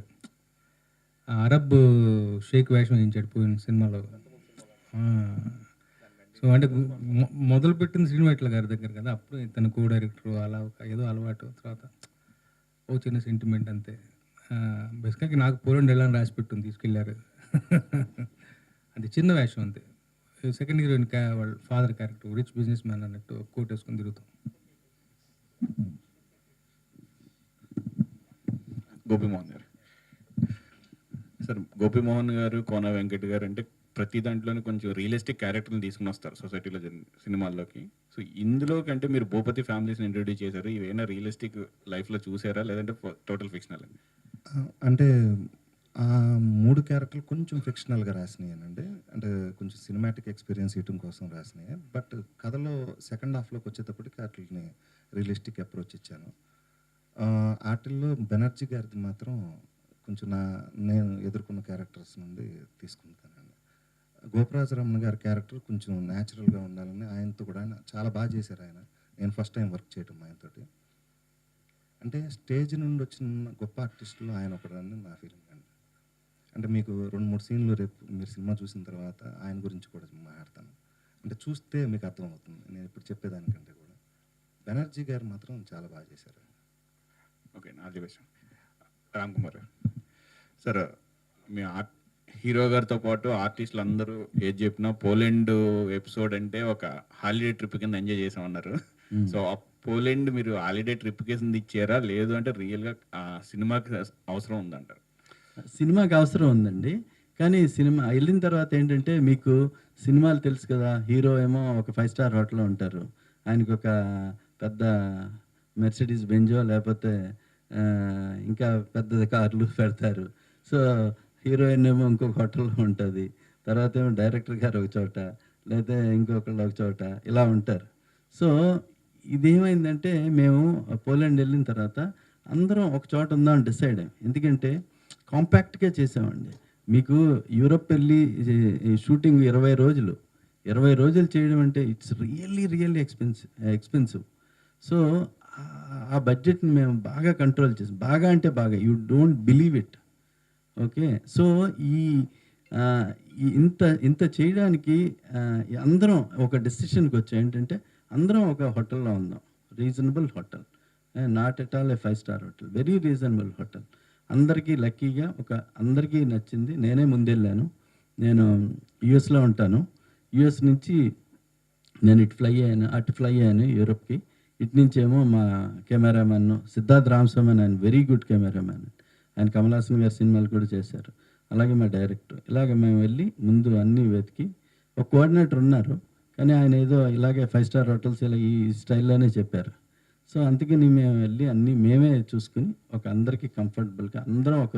అరబ్ షేక్ వేషం వేయించాడు పోయిన సినిమాలో. సో అంటే మొదలుపెట్టింది శ్రీనివైట్ల గారి దగ్గర కదా, అప్పుడు తన కో డైరెక్టర్ అలా ఏదో అలవాటు, తర్వాత ఓ చిన్న సెంటిమెంట్ అంతే. బేసిక్గా నాకు పోలండి ఎలా రాసి పెట్టుని తీసుకెళ్ళారు. అది చిన్న వేషం అంతే. సెకండ్ హీరోయిన్ వాళ్ళ father character rich business man అన్నట్టు కోట్ వేసుకొని తిరుగుతాం. గోపిమోహన్ గారు. సార్ గోపిమోహన్ గారు, కోన వెంకట్ గారు అంటే ప్రతి దాంట్లోనే కొంచెం రియలిస్టిక్ క్యారెక్టర్ని తీసుకుని వస్తారు సొసైటీలో సినిమాల్లోకి. సో ఇందులో కంటే మీరు భూపతి ఫ్యామిలీస్ని ఇంట్రొడ్యూస్ చేశారు. ఇవేనా రియలిస్టిక్ లైఫ్లో చూసారా లేదంటే టోటల్ ఫిక్షనల్ అండి? అంటే ఆ 3 క్యారెక్టర్లు కొంచెం ఫిక్షనల్గా రాసినాయనండి. అంటే కొంచెం సినిమాటిక్ ఎక్స్పీరియన్స్ ఇవ్వడం కోసం రాసినాయి. బట్ కథలో సెకండ్ హాఫ్లోకి వచ్చేటప్పటికి వాటిని రియలిస్టిక్ అప్రోచ్ ఇచ్చాను. వాటిల్లో బెనర్జీ గారిది మాత్రం కొంచెం నేను ఎదుర్కొన్న క్యారెక్టర్స్ నుండి తీసుకుంటానండి. గోపరాజరమణ గారి క్యారెక్టర్ కొంచెం న్యాచురల్గా ఉండాలని ఆయనతో కూడా ఆయన చాలా బాగా చేశారు. నేను ఫస్ట్ టైం వర్క్ చేయటం ఆయనతోటి. అంటే స్టేజ్ నుండి వచ్చిన గొప్ప ఆర్టిస్టులు ఆయన ఒకడని నా ఫీలింగ్ అండి. అంటే మీకు 2-3 సీన్లు రేపు మీరు సినిమా చూసిన తర్వాత ఆయన గురించి కూడా మాట్లాడతాను. అంటే చూస్తే మీకు అర్థమవుతుంది నేను ఇప్పుడు చెప్పేదానికంటే కూడా. బెనర్జీ గారు మాత్రం చాలా బాగా చేశారు. ఓకే, నాది విషయం. రామ్ కుమార్ గారు సార్, మీ హీరో గారితో పాటు ఆర్టిస్టులు అందరూ ఏది చెప్పినా పోలాండ్ ఎపిసోడ్ అంటే ఒక హాలిడే ట్రిప్ కింద ఎంజాయ్ చేసామన్నారు. సో ఆ పోలాండ్ మీరు హాలిడే ట్రిప్ కింద ఇచ్చారా, లేదు అంటే రియల్గా ఆ సినిమాకి అవసరం ఉందంటారు? సినిమాకి అవసరం ఉందండి. కానీ సినిమా వెళ్ళిన తర్వాత ఏంటంటే మీకు సినిమాలు తెలుసు కదా, హీరో ఏమో ఒక 5 స్టార్ హోటల్లో ఉంటారు, ఆయనకు ఒక పెద్ద మెర్సిడీస్ బెంజో లేకపోతే ఇంకా పెద్ద కార్లు పెడతారు. సో హీరోయిన్ ఏమో ఇంకొక హోటల్లో ఉంటుంది, తర్వాత ఏమో డైరెక్టర్ గారు ఒక చోట, లేదా ఇంకొకళ్ళు ఒక చోట, ఇలా ఉంటారు. సో ఇదేమైందంటే మేము పోలాండ్ వెళ్ళిన తర్వాత అందరం ఒక చోట ఉందాం డిసైడ్ అయ్యాం. ఎందుకంటే కాంపాక్ట్గా చేసామండి. మీకు యూరోప్ వెళ్ళి షూటింగ్ 20 రోజులు చేయడం అంటే ఇట్స్ రియల్లీ ఎక్స్పెన్సివ్. సో ఆ బడ్జెట్ని మేము బాగా కంట్రోల్ చేసాం. బాగా అంటే బాగా, you don't believe it. Okay, so ఇంత చేయడానికి అందరం ఒక డెసిషన్కి వచ్చాం. ఏంటంటే అందరం ఒక హోటల్లో ఉందాం, reasonable hotel, not at all A 5-star hotel, very reasonable hotel. అందరికీ లక్కీగా అందరికీ నచ్చింది. నేనే ముందెళ్ళాను. నేను యుఎస్లో ఉంటాను. యుఎస్ నుంచి నేను అటు ఫ్లై అయ్యాను యూరోప్కి. ఇటు నుంచేమో మా కెమెరామెన్ సిద్ధార్థ్ రామస్వామి, ఆయన వెరీ గుడ్ కెమెరామెన్, ఆయన కమల్ హాసన్ గారి సినిమాలు కూడా చేశారు. అలాగే మా డైరెక్టర్. ఇలాగ మేము వెళ్ళి ముందు అన్నీ వెతికి, ఒక కోఆర్డినేటర్ ఉన్నారు కానీ ఆయన ఏదో ఇలాగే 5-star హోటల్స్ ఇలా ఈ స్టైల్లోనే చెప్పారు. సో అందుకని మేము వెళ్ళి అన్నీ మేమే చూసుకుని అందరికీ కంఫర్టబుల్గా అందరం ఒక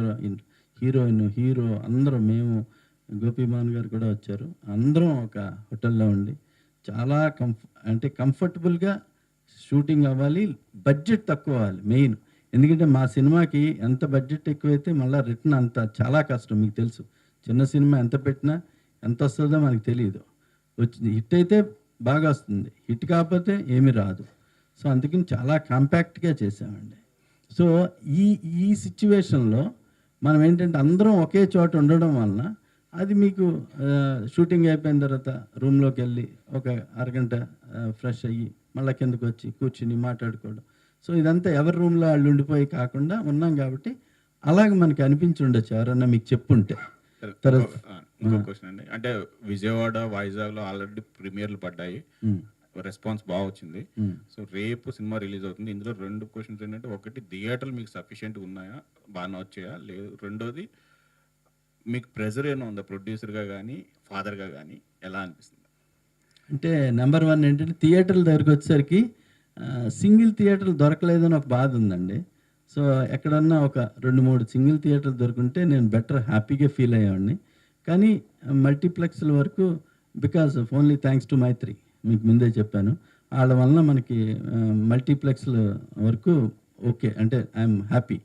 హీరోయిన్ హీరో అందరం, మేము గోపీమాన్ గారు కూడా వచ్చారు, అందరం ఒక హోటల్లో ఉండి చాలా కంఫర్టబుల్గా షూటింగ్ అవ్వాలి. బడ్జెట్ తక్కువ అవ్వాలి మెయిన్. ఎందుకంటే మా సినిమాకి ఎంత బడ్జెట్ ఎక్కువైతే మళ్ళీ రిటర్న్ అంత చాలా కష్టం. మీకు తెలుసు, చిన్న సినిమా ఎంత పెట్టినా ఎంత వస్తుందో మనకు తెలియదు. హిట్ అయితే బాగా వస్తుంది, హిట్ కాకపోతే ఏమీ రాదు. సో అందుకని చాలా కాంపాక్ట్గా చేసామండి. సో ఈ సిచ్యువేషన్లో మనం ఏంటంటే అందరం ఒకే చోట ఉండడం వలన అది మీకు షూటింగ్ అయిపోయిన తర్వాత రూమ్లోకి వెళ్ళి ఒక అరగంట ఫ్రెష్ అయ్యి మళ్ళీ కిందకు వచ్చి కూర్చుని మాట్లాడుకోవడం. సో ఇదంతా ఎవరి రూమ్లో వాళ్ళు ఉండిపోయి కాకుండా ఉన్నాం కాబట్టి అలాగే మనకి అనిపించి ఉండొచ్చు ఎవరన్నా మీకు చెప్పుంటే. ఇంకో క్వశ్చన్ అండి, అంటే విజయవాడ, వైజాగ్లో ఆల్రెడీ ప్రీమియర్లు పడ్డాయి, రెస్పాన్స్ బాగా వచ్చింది. సో రేపు సినిమా రిలీజ్ అవుతుంది. ఇందులో 2 క్వశ్చన్స్ ఏంటంటే, ఒకటి థియేటర్లు మీకు సఫిషియెంట్గా ఉన్నాయా, బాగానే వచ్చాయా, లేదు? రెండోది మీకు ప్రెజర్ ఏమైనా ఉందా ప్రొడ్యూసర్గా కానీ ఫాదర్గా కానీ, ఎలా అనిపిస్తుంది? అంటే నెంబర్ 1 ఏంటంటే థియేటర్ల దగ్గరికి వచ్చేసరికి సింగిల్ థియేటర్లు దొరకలేదని ఒక బాధ ఉందండి. సో ఎక్కడన్నా ఒక 2-3 సింగిల్ థియేటర్లు దొరుకుంటే నేను బెటర్ హ్యాపీగా ఫీల్ అయ్యేవాడిని. కానీ మల్టీప్లెక్స్ల వరకు because of only thanks to Mythri, మీకు ముందే చెప్పాను, వాళ్ళ వలన మనకి మల్టీప్లెక్స్ల వరకు ఓకే అంటే ఐఎమ్ హ్యాపీ.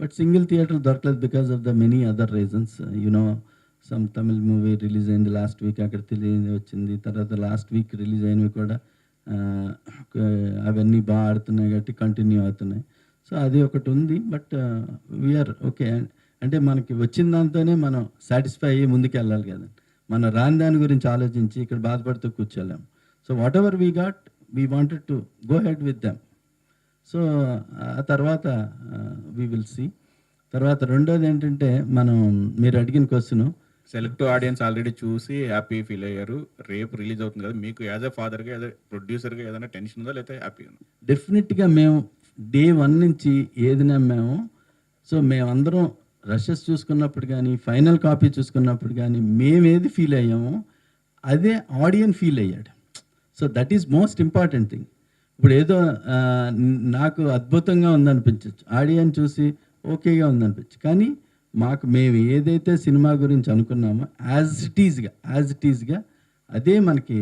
బట్ సింగిల్ థియేటర్లు దొరకలేదు because of the many other reasons. Some Tamil movie release అయింది లాస్ట్ వీక్, అక్కడ వచ్చింది. తర్వాత లాస్ట్ వీక్ రిలీజ్ అయినవి కూడా అవన్నీ బాగా ఆడుతున్నాయి కాబట్టి కంటిన్యూ అవుతున్నాయి. సో అది ఒకటి ఉంది. But we are okay. అంటే మనకి వచ్చిన దాంతోనే మనం సాటిస్ఫై అయ్యి ముందుకు వెళ్ళాలి కదా. మనం రాని దాని గురించి ఆలోచించి ఇక్కడ బాధపడుతూ కూర్చోలేము. So whatever we got we wanted to go head with them. So ఆ తర్వాత వీ విల్ సీ. తర్వాత రెండోది ఏంటంటే, మీరు అడిగిన క్వశ్చన్, సెలెక్ట్ ఆడియన్స్ ఆల్రెడీ చూసి హ్యాపీ ఫీల్ అయ్యారు. రేపు రిలీజ్ అవుతుంది కదా, మీకు యాజ్ ఎ ఫాదర్గా, యాజ్ ఎ ప్రొడ్యూసర్గా ఏదైనా టెన్షన్ ఉందా, లేకపోతే హ్యాపీ ఉందా? డెఫినెట్గా మేము డే 1 నుంచి ఏది నమ్మామో, సో మేమందరం రషెస్ చూసుకున్నప్పుడు కానీ, ఫైనల్ కాపీ చూసుకున్నప్పుడు కానీ, మేమేది ఫీల్ అయ్యామో అదే ఆడియన్స్ ఫీల్ అయ్యాడు. So that is most important thing. ఇప్పుడు ఏదో నాకు అద్భుతంగా ఉందనిపించవచ్చు, ఆడియన్స్ చూసి ఓకేగా ఉందనిపించచ్చు, కానీ మేము ఏదైతే సినిమా గురించి అనుకున్నామో యాజ్ ఇట్ ఈజ్గా అదే మనకి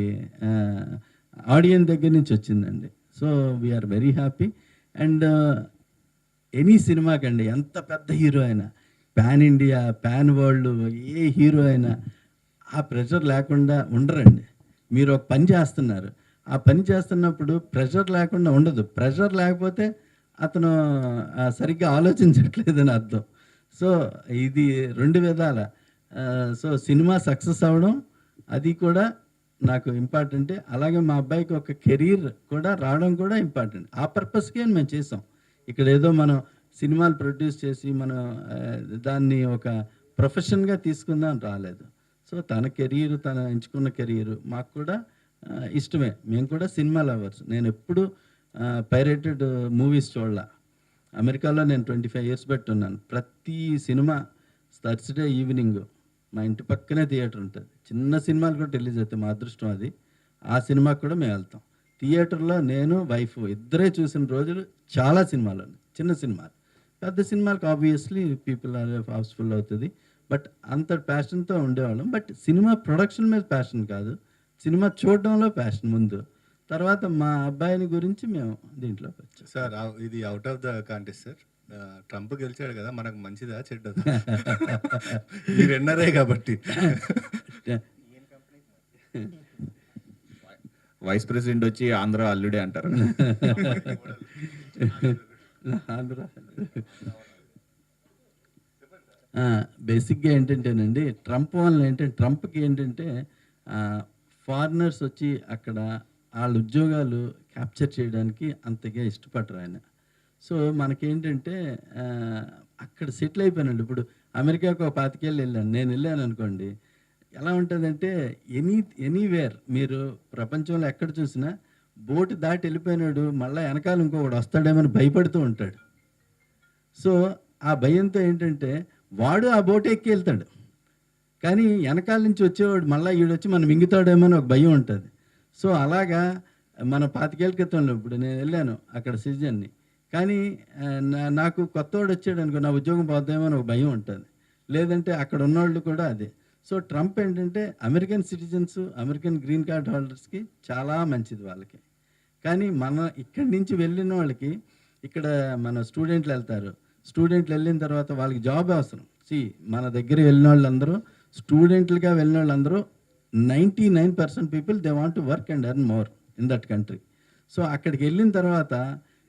ఆడియన్స్ దగ్గర నుంచి వచ్చిందండి. So we are very happy. And any సినిమాకండి, ఎంత పెద్ద హీరో అయినా, పాన్ ఇండియా, పాన్ వరల్డ్, ఏ హీరో అయినా ఆ ప్రెషర్ లేకుండా ఉండరండి. మీరు ఒక పని చేస్తున్నారు, ఆ పని చేస్తున్నప్పుడు ప్రెషర్ లేకుండా ఉండదు. ప్రెషర్ లేకపోతే అతను సరిగ్గా ఆలోచించట్లేదని అర్థం. సో ఇది 2 విధాల. సో సినిమా సక్సెస్ అవ్వడం అది కూడా నాకు ఇంపార్టెంటే. అలాగే మా అబ్బాయికి ఒక కెరీర్ కూడా రావడం కూడా ఇంపార్టెంట్. ఆ పర్పస్కే మేము చేసాం. ఇక్కడ ఏదో మనం సినిమాలు ప్రొడ్యూస్ చేసి మనం దాన్ని ఒక ప్రొఫెషన్గా తీసుకుందాం రాలేదు. సో తన కెరీర్, తన ఎంచుకున్న కెరీర్ మాకు కూడా ఇష్టమే. మేము కూడా సినిమా లవర్స్. నేను ఎప్పుడు పైరేటెడ్ మూవీస్ చూడలా. అమెరికాలో నేను 25 years పెట్టున్నాను. ప్రతి సినిమా థర్స్డే ఈవినింగ్ మా ఇంటి పక్కనే థియేటర్ ఉంటుంది. చిన్న సినిమాలు కూడా రిలీజ్ అవుతాయి, మా అదృష్టం అది. ఆ సినిమాకి కూడా మేము వెళ్తాం. థియేటర్లో నేను వైఫ్ ఇద్దరే చూసిన రోజులు చాలా సినిమాలు, చిన్న సినిమాలు. పెద్ద సినిమాలకు ఆబ్వియస్లీ పీపుల్ ఆర్ హౌస్ఫుల్ అవుతుంది, బట్ అంత ప్యాషన్తో ఉండేవాళ్ళం. బట్ సినిమా ప్రొడక్షన్ మీద ప్యాషన్ కాదు, సినిమా చూడడంలో ప్యాషన్ ముందు. తర్వాత మా అబ్బాయిని గురించి మేము దీంట్లోకి వచ్చాం. సార్ ఇది out of the contest sir. Trump గెలిచాడు కదా, మనకు మంచిదా చెడ్డదా? మీరు ఎన్నరే కాబట్టి. వైస్ ప్రెసిడెంట్ వచ్చి ఆంధ్ర అల్లుడే అంటారు. బేసిక్గా ఏంటంటేనండి, ట్రంప్ వల్ల ఏంటంటే, ట్రంప్కి ఏంటంటే ఫారినర్స్ వచ్చి అక్కడ వాళ్ళ ఉద్యోగాలు క్యాప్చర్ చేయడానికి అంతగా ఇష్టపడరు ఆయన. సో మనకేంటంటే అక్కడ సెటిల్ అయిపోయినాడు. ఇప్పుడు అమెరికాకు ఒక 25 ఏళ్ళు వెళ్ళాను, నేను వెళ్ళాను అనుకోండి, ఎలా ఉంటుందంటే ఎనీవేర్ మీరు ప్రపంచంలో ఎక్కడ చూసినా బోటు దాటి వెళ్ళిపోయినాడు, మళ్ళీ వెనకాల ఇంకొకటి వస్తాడేమని భయపడుతూ ఉంటాడు. సో ఆ భయంతో ఏంటంటే వాడు ఆ బోట్ ఎక్కి వెళ్తాడు, కానీ వెనకాల నుంచి వచ్చేవాడు మళ్ళీ ఈడొచ్చి మనం మింగుతాడేమో అని ఒక భయం ఉంటుంది. సో అలాగా మన 25 ఏళ్ళ క్రితంలో ఇప్పుడు నేను వెళ్ళాను అక్కడ సిటిజన్ని, కానీ నాకు కొత్తవాడు వచ్చాడు అనుకో, నా ఉద్యోగం పోద్దామో అని ఒక భయం ఉంటుంది. లేదంటే అక్కడ ఉన్నవాళ్ళు కూడా అదే. సో ట్రంప్ ఏంటంటే American citizens, American green card హోల్డర్స్కి చాలా మంచిది వాళ్ళకి. కానీ మన ఇక్కడి నుంచి వెళ్ళిన వాళ్ళకి, ఇక్కడ మన స్టూడెంట్లు వెళ్తారు, స్టూడెంట్లు వెళ్ళిన తర్వాత వాళ్ళకి జాబ్ అవసరం. మన దగ్గర వెళ్ళిన వాళ్ళందరూ స్టూడెంట్లుగా వెళ్ళిన వాళ్ళందరూ 99% people they want to work and earn more in that country. So అక్కడికి వెళ్ళిన తర్వాత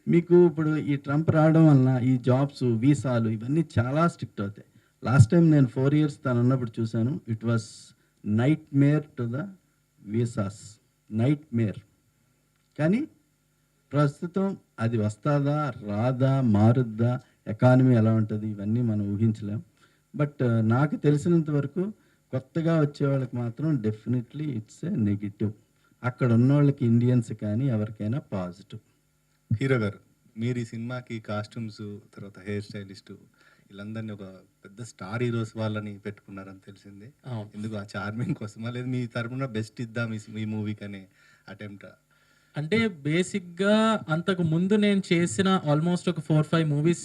మీకు ఇప్పుడు ఈ ట్రంప్ రావడం వలన ఈ జాబ్స్, వీసాలు ఇవన్నీ చాలా స్ట్రిక్ట్ అవుతాయి. లాస్ట్ టైం నేను 4 years తను ఉన్నప్పుడు చూశాను, it was nightmare to the visas, nightmare. కానీ ప్రస్తుతం అది వస్తుందా రాదా, మారుద్దా, ఎకానమీ ఎలా ఉంటుంది, ఇవన్నీ మనం ఊహించలేం. బట్ నాకు తెలిసినంత వరకు కొత్తగా వచ్చే వాళ్ళకి మాత్రం డెఫినెట్లీ ఇట్స్ ఏ నెగిటివ్. అక్కడ ఉన్న వాళ్ళకి ఇండియన్స్ కానీ ఎవరికైనా పాజిటివ్. హీరో గారు, మీరు ఈ సినిమాకి కాస్ట్యూమ్స్, తర్వాత హెయిర్ స్టైలిస్ట్ వీళ్ళందరినీ ఒక పెద్ద స్టార్ హీరోస్ వాళ్ళని పెట్టుకున్నారని తెలిసింది. ఎందుకు ఆ చార్మింగ్ కోసమా, లేదు మీ తరపున బెస్ట్ ఇద్దాం ఈ మూవీకి అనే అటెంప్ట్? అంటే బేసిక్గా అంతకు ముందు నేను చేసిన ఆల్మోస్ట్ ఒక 4-5 మూవీస్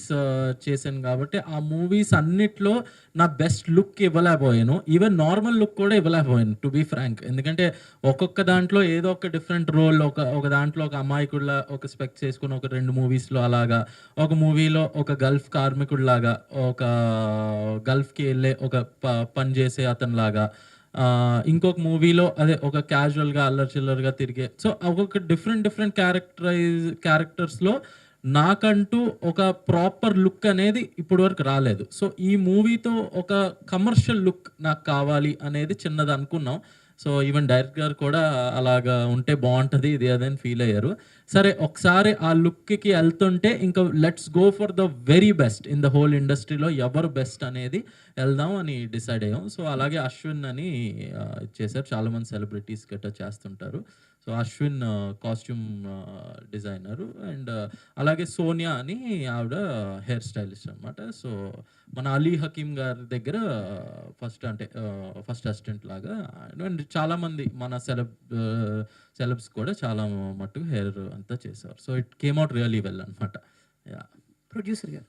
చేశాను కాబట్టి ఆ మూవీస్ అన్నిట్లో నా బెస్ట్ లుక్ ఇవ్వలేకపోయాను. ఈవెన్ నార్మల్ లుక్ కూడా ఇవ్వలేకపోయాను టు బీ ఫ్రాంక్. ఎందుకంటే ఒక్కొక్క దాంట్లో ఏదో ఒక డిఫరెంట్ రోల్, ఒక దాంట్లో ఒక అమాయకుడిలా ఒక స్పెక్ట్స్ వేసుకుని ఒక 2 మూవీస్లో అలాగా, ఒక మూవీలో ఒక గల్ఫ్ కార్మికుడిలాగా, ఒక గల్ఫ్కి వెళ్ళే ఒక పని చేసే అతనిలాగా, ఇంకొక మూవీలో అదే ఒక క్యాజువల్గా అల్లరి చిల్లరగా తిరిగే. సో ఒక్కొక్క డిఫరెంట్ క్యారెక్టర్స్లో నాకంటూ ఒక ప్రాపర్ లుక్ అనేది ఇప్పటి వరకు రాలేదు. సో ఈ మూవీతో ఒక కమర్షియల్ లుక్ నాకు కావాలి అనేది చిన్నది అనుకున్నాం. సో ఈవెన్ డైరెక్టర్ గారు కూడా అలాగా ఉంటే బాగుంటుంది ఇది అదని ఫీల్ అయ్యారు. సరే ఒకసారి ఆ లుక్కి వెళ్తుంటే ఇంకా let's go for the very best in the whole ఇండస్ట్రీలో, ఎవరు బెస్ట్ అనేది వెళ్దాం అని డిసైడ్ అయ్యాం. సో అలాగే అశ్విన్ అని చేశారు, చాలామంది సెలబ్రిటీస్ గట్రా చేస్తుంటారు. So Ashwin costume designer, and అలాగే సోనియా అని ఆవిడ హెయిర్ స్టైలిస్ట్ అనమాట. సో మన అలీ హకీమ్ గారి దగ్గర ఫస్ట్ అసిస్టెంట్ లాగా, అండ్ చాలామంది మన సెలబ్స్ కూడా చాలా మట్టుకు హెయిర్ అంతా చేశారు. So it came out really well అనమాట. ప్రొడ్యూసర్ గారు,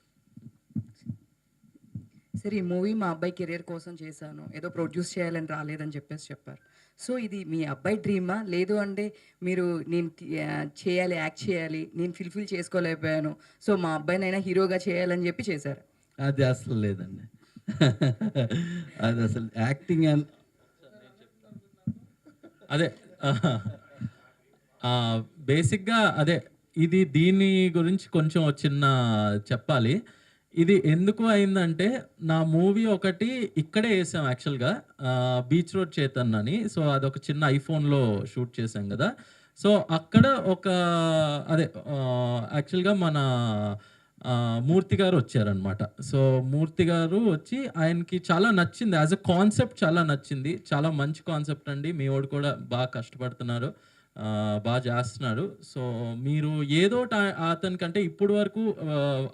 సరే ఈ మూవీ మా అబ్బాయి కెరీర్ కోసం చేశాను, ఏదో ప్రొడ్యూస్ చేయాలని రాలేదని చెప్పారు. సో ఇది మీ అబ్బాయి డ్రీమా, లేదు అంటే మీరు నేను చేయాలి, యాక్ట్ చేయాలి, నేను ఫుల్ఫిల్ చేసుకోలేకపోయాను, సో మా అబ్బాయినైనా హీరోగా చేయాలని చెప్పి చేశారు? అది అసలు లేదండి. అది అసలు యాక్టింగ్ అదే బేసిక్గా అదే ఇది దీని గురించి కొంచెం చిన్న చెప్పాలి. ఇది ఎందుకు అయిందంటే నా మూవీ ఒకటి ఇక్కడే వేసాం యాక్చువల్గా, బీచ్ రోడ్ చేతన్ అని. సో అదొక చిన్న ఐఫోన్లో షూట్ చేసాం కదా. సో అక్కడ ఒక అదే యాక్చువల్గా మన మూర్తి గారు వచ్చారనమాట. సో మూర్తి గారు వచ్చి ఆయనకి చాలా నచ్చింది, యాజ్ అ కాన్సెప్ట్ చాలా నచ్చింది, చాలా మంచి కాన్సెప్ట్ అండి, మీ వాడు కూడా బాగా కష్టపడుతున్నారు, బాగా చేస్తున్నాడు. సో మీరు ఏదో అతనికంటే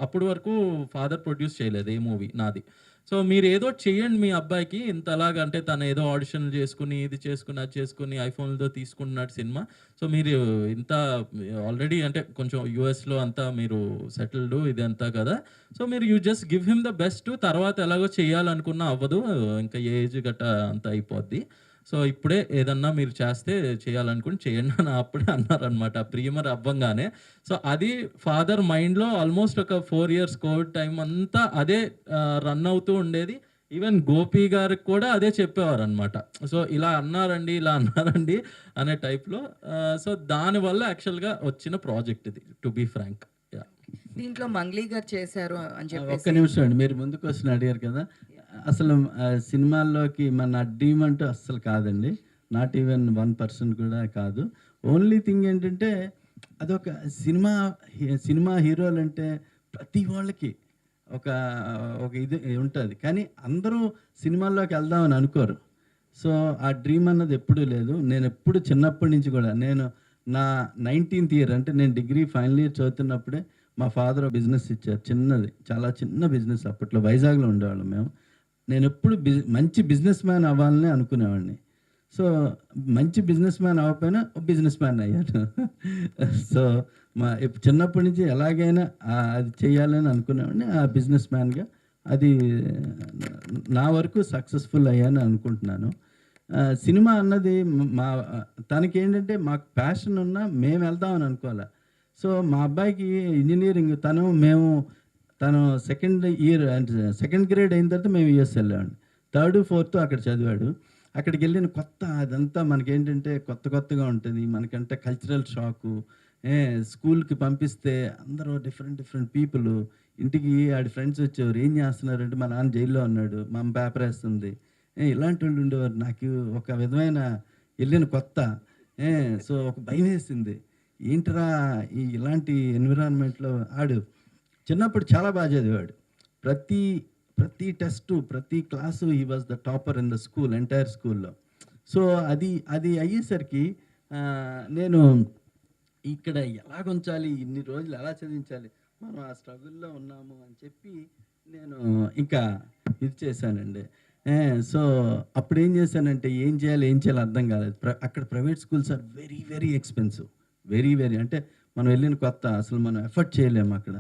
అప్పుడు వరకు ఫాదర్ ప్రొడ్యూస్ చేయలేదు ఏ మూవీ నాది. సో మీరు ఏదో చేయండి మీ అబ్బాయికి ఇంతలాగా, అంటే తను ఏదో ఆడిషన్ చేసుకుని ఇది చేసుకుని అది చేసుకుని ఐఫోన్లతో తీసుకుంటున్నాడు సినిమా. సో మీరు ఇంత ఆల్రెడీ అంటే కొంచెం యూఎస్లో అంతా మీరు సెటిల్డ్ ఇదంతా కదా. సో మీరు you just give him the best. తర్వాత ఎలాగో చేయాలనుకున్నా అవ్వదు, ఇంకా ఏజ్ గట్ట అంతా అయిపోద్ది. సో ఇప్పుడే ఏదన్నా మీరు చేస్తే చేయాలనుకుని చేయండి అని అప్పుడే అన్నారనమాట ప్రియమర్ అవ్వంగానే. సో అది ఫాదర్ మైండ్లో ఆల్మోస్ట్ ఒక 4 years కోవిడ్ టైం అంతా అదే రన్ అవుతూ ఉండేది. ఈవెన్ గోపి గారికి కూడా అదే చెప్పేవారు అనమాట. సో ఇలా అన్నారండి, ఇలా అన్నారండి అనే టైప్లో. సో దానివల్ల యాక్చువల్గా వచ్చిన ప్రాజెక్ట్ ఇది, టు బీ ఫ్రాంక్. దీంట్లో మంగ్లీ గారు చేశారు అని చెప్పి. ఒక్క నిమిషం అండి, మీరు ముందు క్వశ్చన్ అడిగారు కదా. అసలు సినిమాల్లోకి మన డ్రీమ్ అంటూ అస్సలు కాదండి, నాట్ ఈవెన్ 1% కూడా కాదు. ఓన్లీ థింగ్ ఏంటంటే అదొక సినిమా హీరోలు అంటే ప్రతి వాళ్ళకి ఒక ఇది ఉంటుంది, కానీ అందరూ సినిమాల్లోకి వెళ్దామని అనుకోరు. సో ఆ డ్రీమ్ అన్నది ఎప్పుడూ లేదు. నేను ఎప్పుడు చిన్నప్పటి నుంచి కూడా, నేను నా 19th year అంటే నేను డిగ్రీ ఫైనల్ ఇయర్ చదువుతున్నప్పుడే మా ఫాదర్ బిజినెస్ ఇచ్చారు, చిన్నది, చాలా చిన్న బిజినెస్. అప్పట్లో వైజాగ్లో ఉండేవాళ్ళం మేము. నేను ఎప్పుడు మంచి బిజినెస్ మ్యాన్ అవ్వాలని అనుకునేవాడిని. సో మంచి బిజినెస్ మ్యాన్ అవ్వకపోయినా బిజినెస్ మ్యాన్ అయ్యాను. సో చిన్నప్పటి నుంచి ఎలాగైనా అది చేయాలని అనుకునేవాడిని. ఆ బిజినెస్ మ్యాన్గా అది నా వరకు సక్సెస్ఫుల్ అయ్యాను అనుకుంటున్నాను. సినిమా అన్నది తనకేంటంటే మాకు ప్యాషన్ ఉన్నా మేము వెళ్దామని అనుకోవాలి. సో మా అబ్బాయికి ఇంజనీరింగ్ తను 2nd year అంటే 2nd grade అయిన తర్వాత మేము యూఎస్ వెళ్ళామండి. 3rd 4th అక్కడ చదివాడు. అక్కడికి వెళ్ళిన అదంతా మనకేంటంటే కొత్తగా ఉంటుంది. మనకంటే కల్చరల్ షాకు. స్కూల్కి పంపిస్తే అందరూ డిఫరెంట్ పీపుల్. ఇంటికి ఆడి ఫ్రెండ్స్ వచ్చేవారు, ఏం చేస్తున్నారంటే మా నాన్న జైల్లో ఉన్నాడు, మా అమ్మ పేపర్ వేస్తుంది, ఇలాంటి వాళ్ళు ఉండేవారు. నాకు ఒక విధమైన వెళ్ళిన సో ఒక భయం వేసింది, ఏంటరా ఇలాంటి ఎన్విరాన్మెంట్లో. ఆడు చిన్నప్పుడు చాలా బాగా చదివాడు. ప్రతి టెస్టు, ప్రతి class he was the topper in the school, entire స్కూల్లో. సో అది అయ్యేసరికి నేను ఇక్కడ ఎలాగుంచాలి, ఇన్ని రోజులు ఎలా చదివించాలి, మనం ఆ స్ట్రగుల్లో ఉన్నాము అని చెప్పి నేను ఇంకా ఇది చేశానండి. సో అప్పుడు ఏం చేశానంటే ఏం చేయాలి అర్థం కాలేదు. అక్కడ private schools are very very expensive, very అంటే మనం వెళ్ళిన అసలు మనం ఎఫర్ట్ చేయలేము అక్కడ.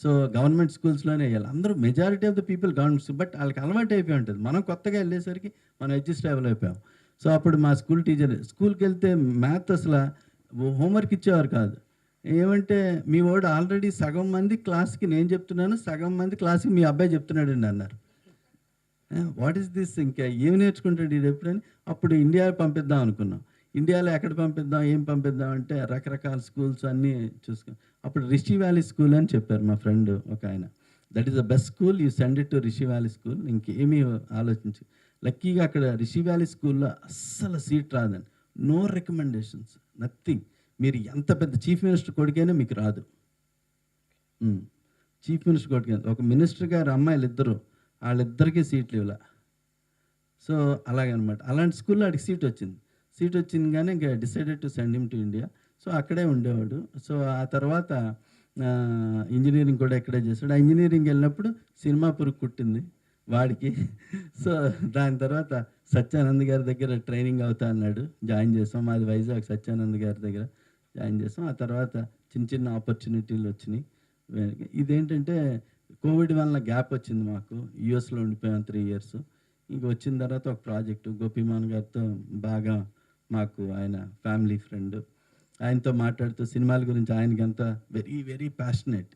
సో గవర్నమెంట్ స్కూల్స్లోనే వెళ్ళాలి. అందరూ majority of the people government school, but వాళ్ళకి అలవాటు అయిపోయి ఉంటుంది. మనం కొత్తగా వెళ్ళేసరికి మనం అడ్జస్ట్ అయిపోయాం. సో అప్పుడు మా స్కూల్ టీచర్, స్కూల్కి వెళ్తే మ్యాథ్ అసలు హోంవర్క్ ఇచ్చేవారు కాదు. ఏమంటే మీ వాడు ఆల్రెడీ సగం మంది క్లాస్కి నేను చెప్తున్నాను, సగం మంది క్లాస్కి మీ అబ్బాయి చెప్తున్నాడు అండి అన్నారు. వాట్ ఈస్ దిస్, ఇంకా ఏమి నేర్చుకుంటాడు ఇది ఎప్పుడని. అప్పుడు ఇండియా పంపిద్దాం అనుకున్నాం. ఇండియాలో ఎక్కడ పంపిద్దాం, ఏం పంపిద్దాం అంటే రకరకాల స్కూల్స్ అన్నీ చూసుకుని అప్పుడు రిషి వ్యాలీ స్కూల్ అని చెప్పారు మా ఫ్రెండ్ ఒక ఆయన. That is the best school, you send it to Rishi valley school. ఇంకేమీ ఆలోచించి లక్కీగా అక్కడ రిషి వ్యాలీ స్కూల్లో అస్సలు సీట్ రాదండి. No recommendations, nothing. మీరు ఎంత పెద్ద చీఫ్ మినిస్టర్ కొడుకైనా మీకు రాదు. చీఫ్ మినిస్టర్ కొడుకైనా, ఒక మినిస్టర్ గారు అమ్మాయిలు వాళ్ళిద్దరికీ సీట్లు ఇవ్వలే. సో అలాగనమాట. అలాంటి స్కూల్లో వాడికి సీట్ వచ్చింది కానీ ఇంకా decided to send him to India. So అక్కడే ఉండేవాడు. సో ఆ తర్వాత ఇంజనీరింగ్ కూడా ఇక్కడే చేశాడు. ఆ ఇంజనీరింగ్ వెళ్ళినప్పుడు సినిమా పురుగు కుట్టింది వాడికి. సో దాని తర్వాత సత్యానంద్ గారి దగ్గర ట్రైనింగ్ అవుతా అన్నాడు, జాయిన్ చేసాం. మాది వైజాగ్, సత్యానంద్ గారి దగ్గర జాయిన్ చేసాం. ఆ తర్వాత చిన్న ఆపర్చునిటీలు వచ్చినాయి. ఇదేంటంటే కోవిడ్ వల్ల గ్యాప్ వచ్చింది మాకు, యూఎస్లో ఉండిపోయాం 3 years. ఇంక వచ్చిన తర్వాత ఒక ప్రాజెక్టు గోపీమాన్ గారితో బాగా మాకు, ఆయన ఫ్యామిలీ ఫ్రెండ్, ఆయనతో మాట్లాడుతూ సినిమాల గురించి ఆయనకంతా వెరీ వెరీ ప్యాషనేట్.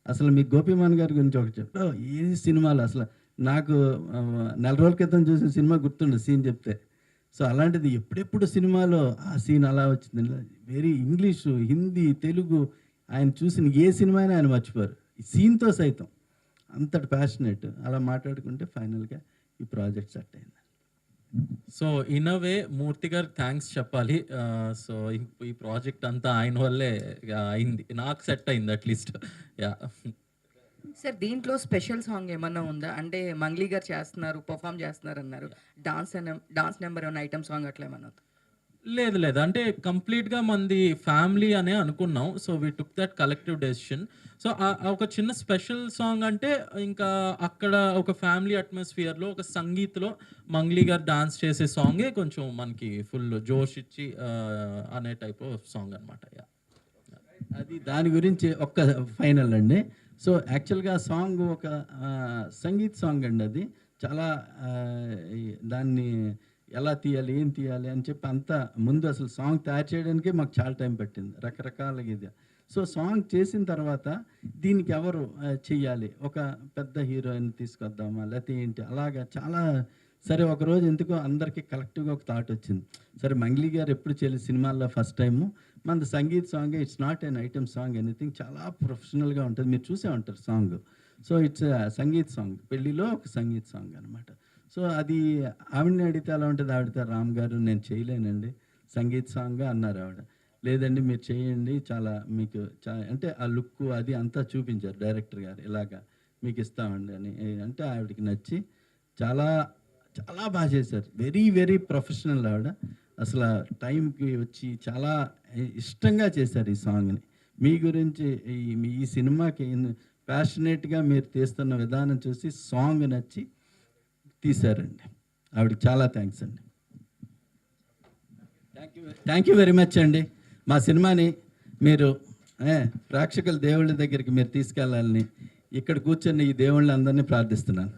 అసలు మీకు గోపీమాన్ గారి గురించి ఒకటి చెప్తా, ఏ సినిమాలు అసలు నాకు 4 రోజుల క్రితం చూసిన సినిమా గుర్తుండదు సీన్ చెప్తే. సో అలాంటిది ఎప్పుడెప్పుడు సినిమాలో ఆ సీన్ అలా వచ్చింది. వెరీ ఇంగ్లీషు, హిందీ, తెలుగు, ఆయన చూసిన ఏ సినిమా అయినా ఆయన మర్చిపోరు, ఈ సీన్తో సైతం. అంతటి ప్యాషనేట్. అలా మాట్లాడుకుంటే ఫైనల్గా ఈ ప్రాజెక్ట్ సెట్ అయింది. సో ఇన్ అ వే మూర్తి గారికి థ్యాంక్స్ చెప్పాలి. సో ఈ ప్రాజెక్ట్ అంతా ఆయన వల్లే అయింది, నాకు సెట్ అయింది అట్లీస్ట్. యా సార్, దీంట్లో స్పెషల్ సాంగ్ ఏమన్నా ఉందా? అంటే మంగ్లీ గారు చేస్తున్నారు, పర్ఫామ్ చేస్తున్నారు అన్నారు, డాన్స్ నెంబర్ ఏమన్నా ఐటమ్ సాంగ్ అట్లా ఏమన్నా? లేదు లేదు అంటే కంప్లీట్గా మంది ఫ్యామిలీ అనే అనుకున్నాం. So we took that collective decision. So ఒక చిన్న స్పెషల్ సాంగ్ అంటే ఇంకా అక్కడ ఒక ఫ్యామిలీ అట్మాస్ఫియర్లో ఒక సంగీత్లో మంగ్లీ గారు డాన్స్ చేసే సాంగే కొంచెం మనకి ఫుల్ జోష్ ఇచ్చి అనే టైప్ ఆఫ్ సాంగ్ అనమాట. అది దాని గురించి ఒక్క ఫైనల్ అండి. సో యాక్చువల్గా సాంగ్ ఒక సంగీత్ సాంగ్ అండి. అది చాలా దాన్ని ఎలా తీయాలి ఏం తీయాలి అని చెప్పి అంతా ముందు అసలు సాంగ్ తయారు చేయడానికి మాకు చాలా టైం పట్టింది, రకరకాలుగా ఇది. సో సాంగ్ చేసిన తర్వాత దీనికి ఎవరు చెయ్యాలి, ఒక పెద్ద హీరోయిన్ తీసుకొద్దామా లేకపోతే ఏంటి, అలాగా చాలా. సరే ఒకరోజు ఎందుకో అందరికీ కలెక్టివ్గా ఒక థాట్ వచ్చింది, సరే మంగ్లీ గారు ఎప్పుడు చేయలేదు సినిమాల్లో ఫస్ట్ టైము, మన sangeet song it's not an item song anything, చాలా ప్రొఫెషనల్గా ఉంటుంది, మీరు చూసే ఉంటారు song. So it's sangeet song, పెళ్ళిలో ఒక సంగీత్ సాంగ్ అనమాట. సో అది ఆవిడని అడిగితే ఎలా ఉంటుంది, ఆవిడతో రామ్ గారు నేను చేయలేనండి సంగీత్ సాంగ్ అన్నారు ఆవిడ. లేదండి మీరు చేయండి, చాలా మీకు అంటే ఆ లుక్ అది అంతా చూపించారు డైరెక్టర్ గారు, ఇలాగా మీకు ఇస్తామండి అని అంటే ఆవిడకి నచ్చి చాలా చాలా బాగా చేశారు. వెరీ వెరీ ప్రొఫెషనల్ ఆవిడ, అసలు టైంకి వచ్చి చాలా ఇష్టంగా చేశారు ఈ సాంగ్ని. మీ గురించి ఈ సినిమాకి ప్యాషనేట్గా మీరు తీస్తున్న విధానం చూసి సాంగ్ నచ్చి తీశారండి. ఆవిడకి చాలా థ్యాంక్స్ అండి. థ్యాంక్ యూ వెరీ మచ్ అండి. మా సినిమాని మీరు ప్రేక్షకుల దేవుళ్ళ దగ్గరికి మీరు తీసుకెళ్ళాలని ఇక్కడ కూర్చొని ఈ దేవుళ్ళందరినీ ప్రార్థిస్తున్నాను.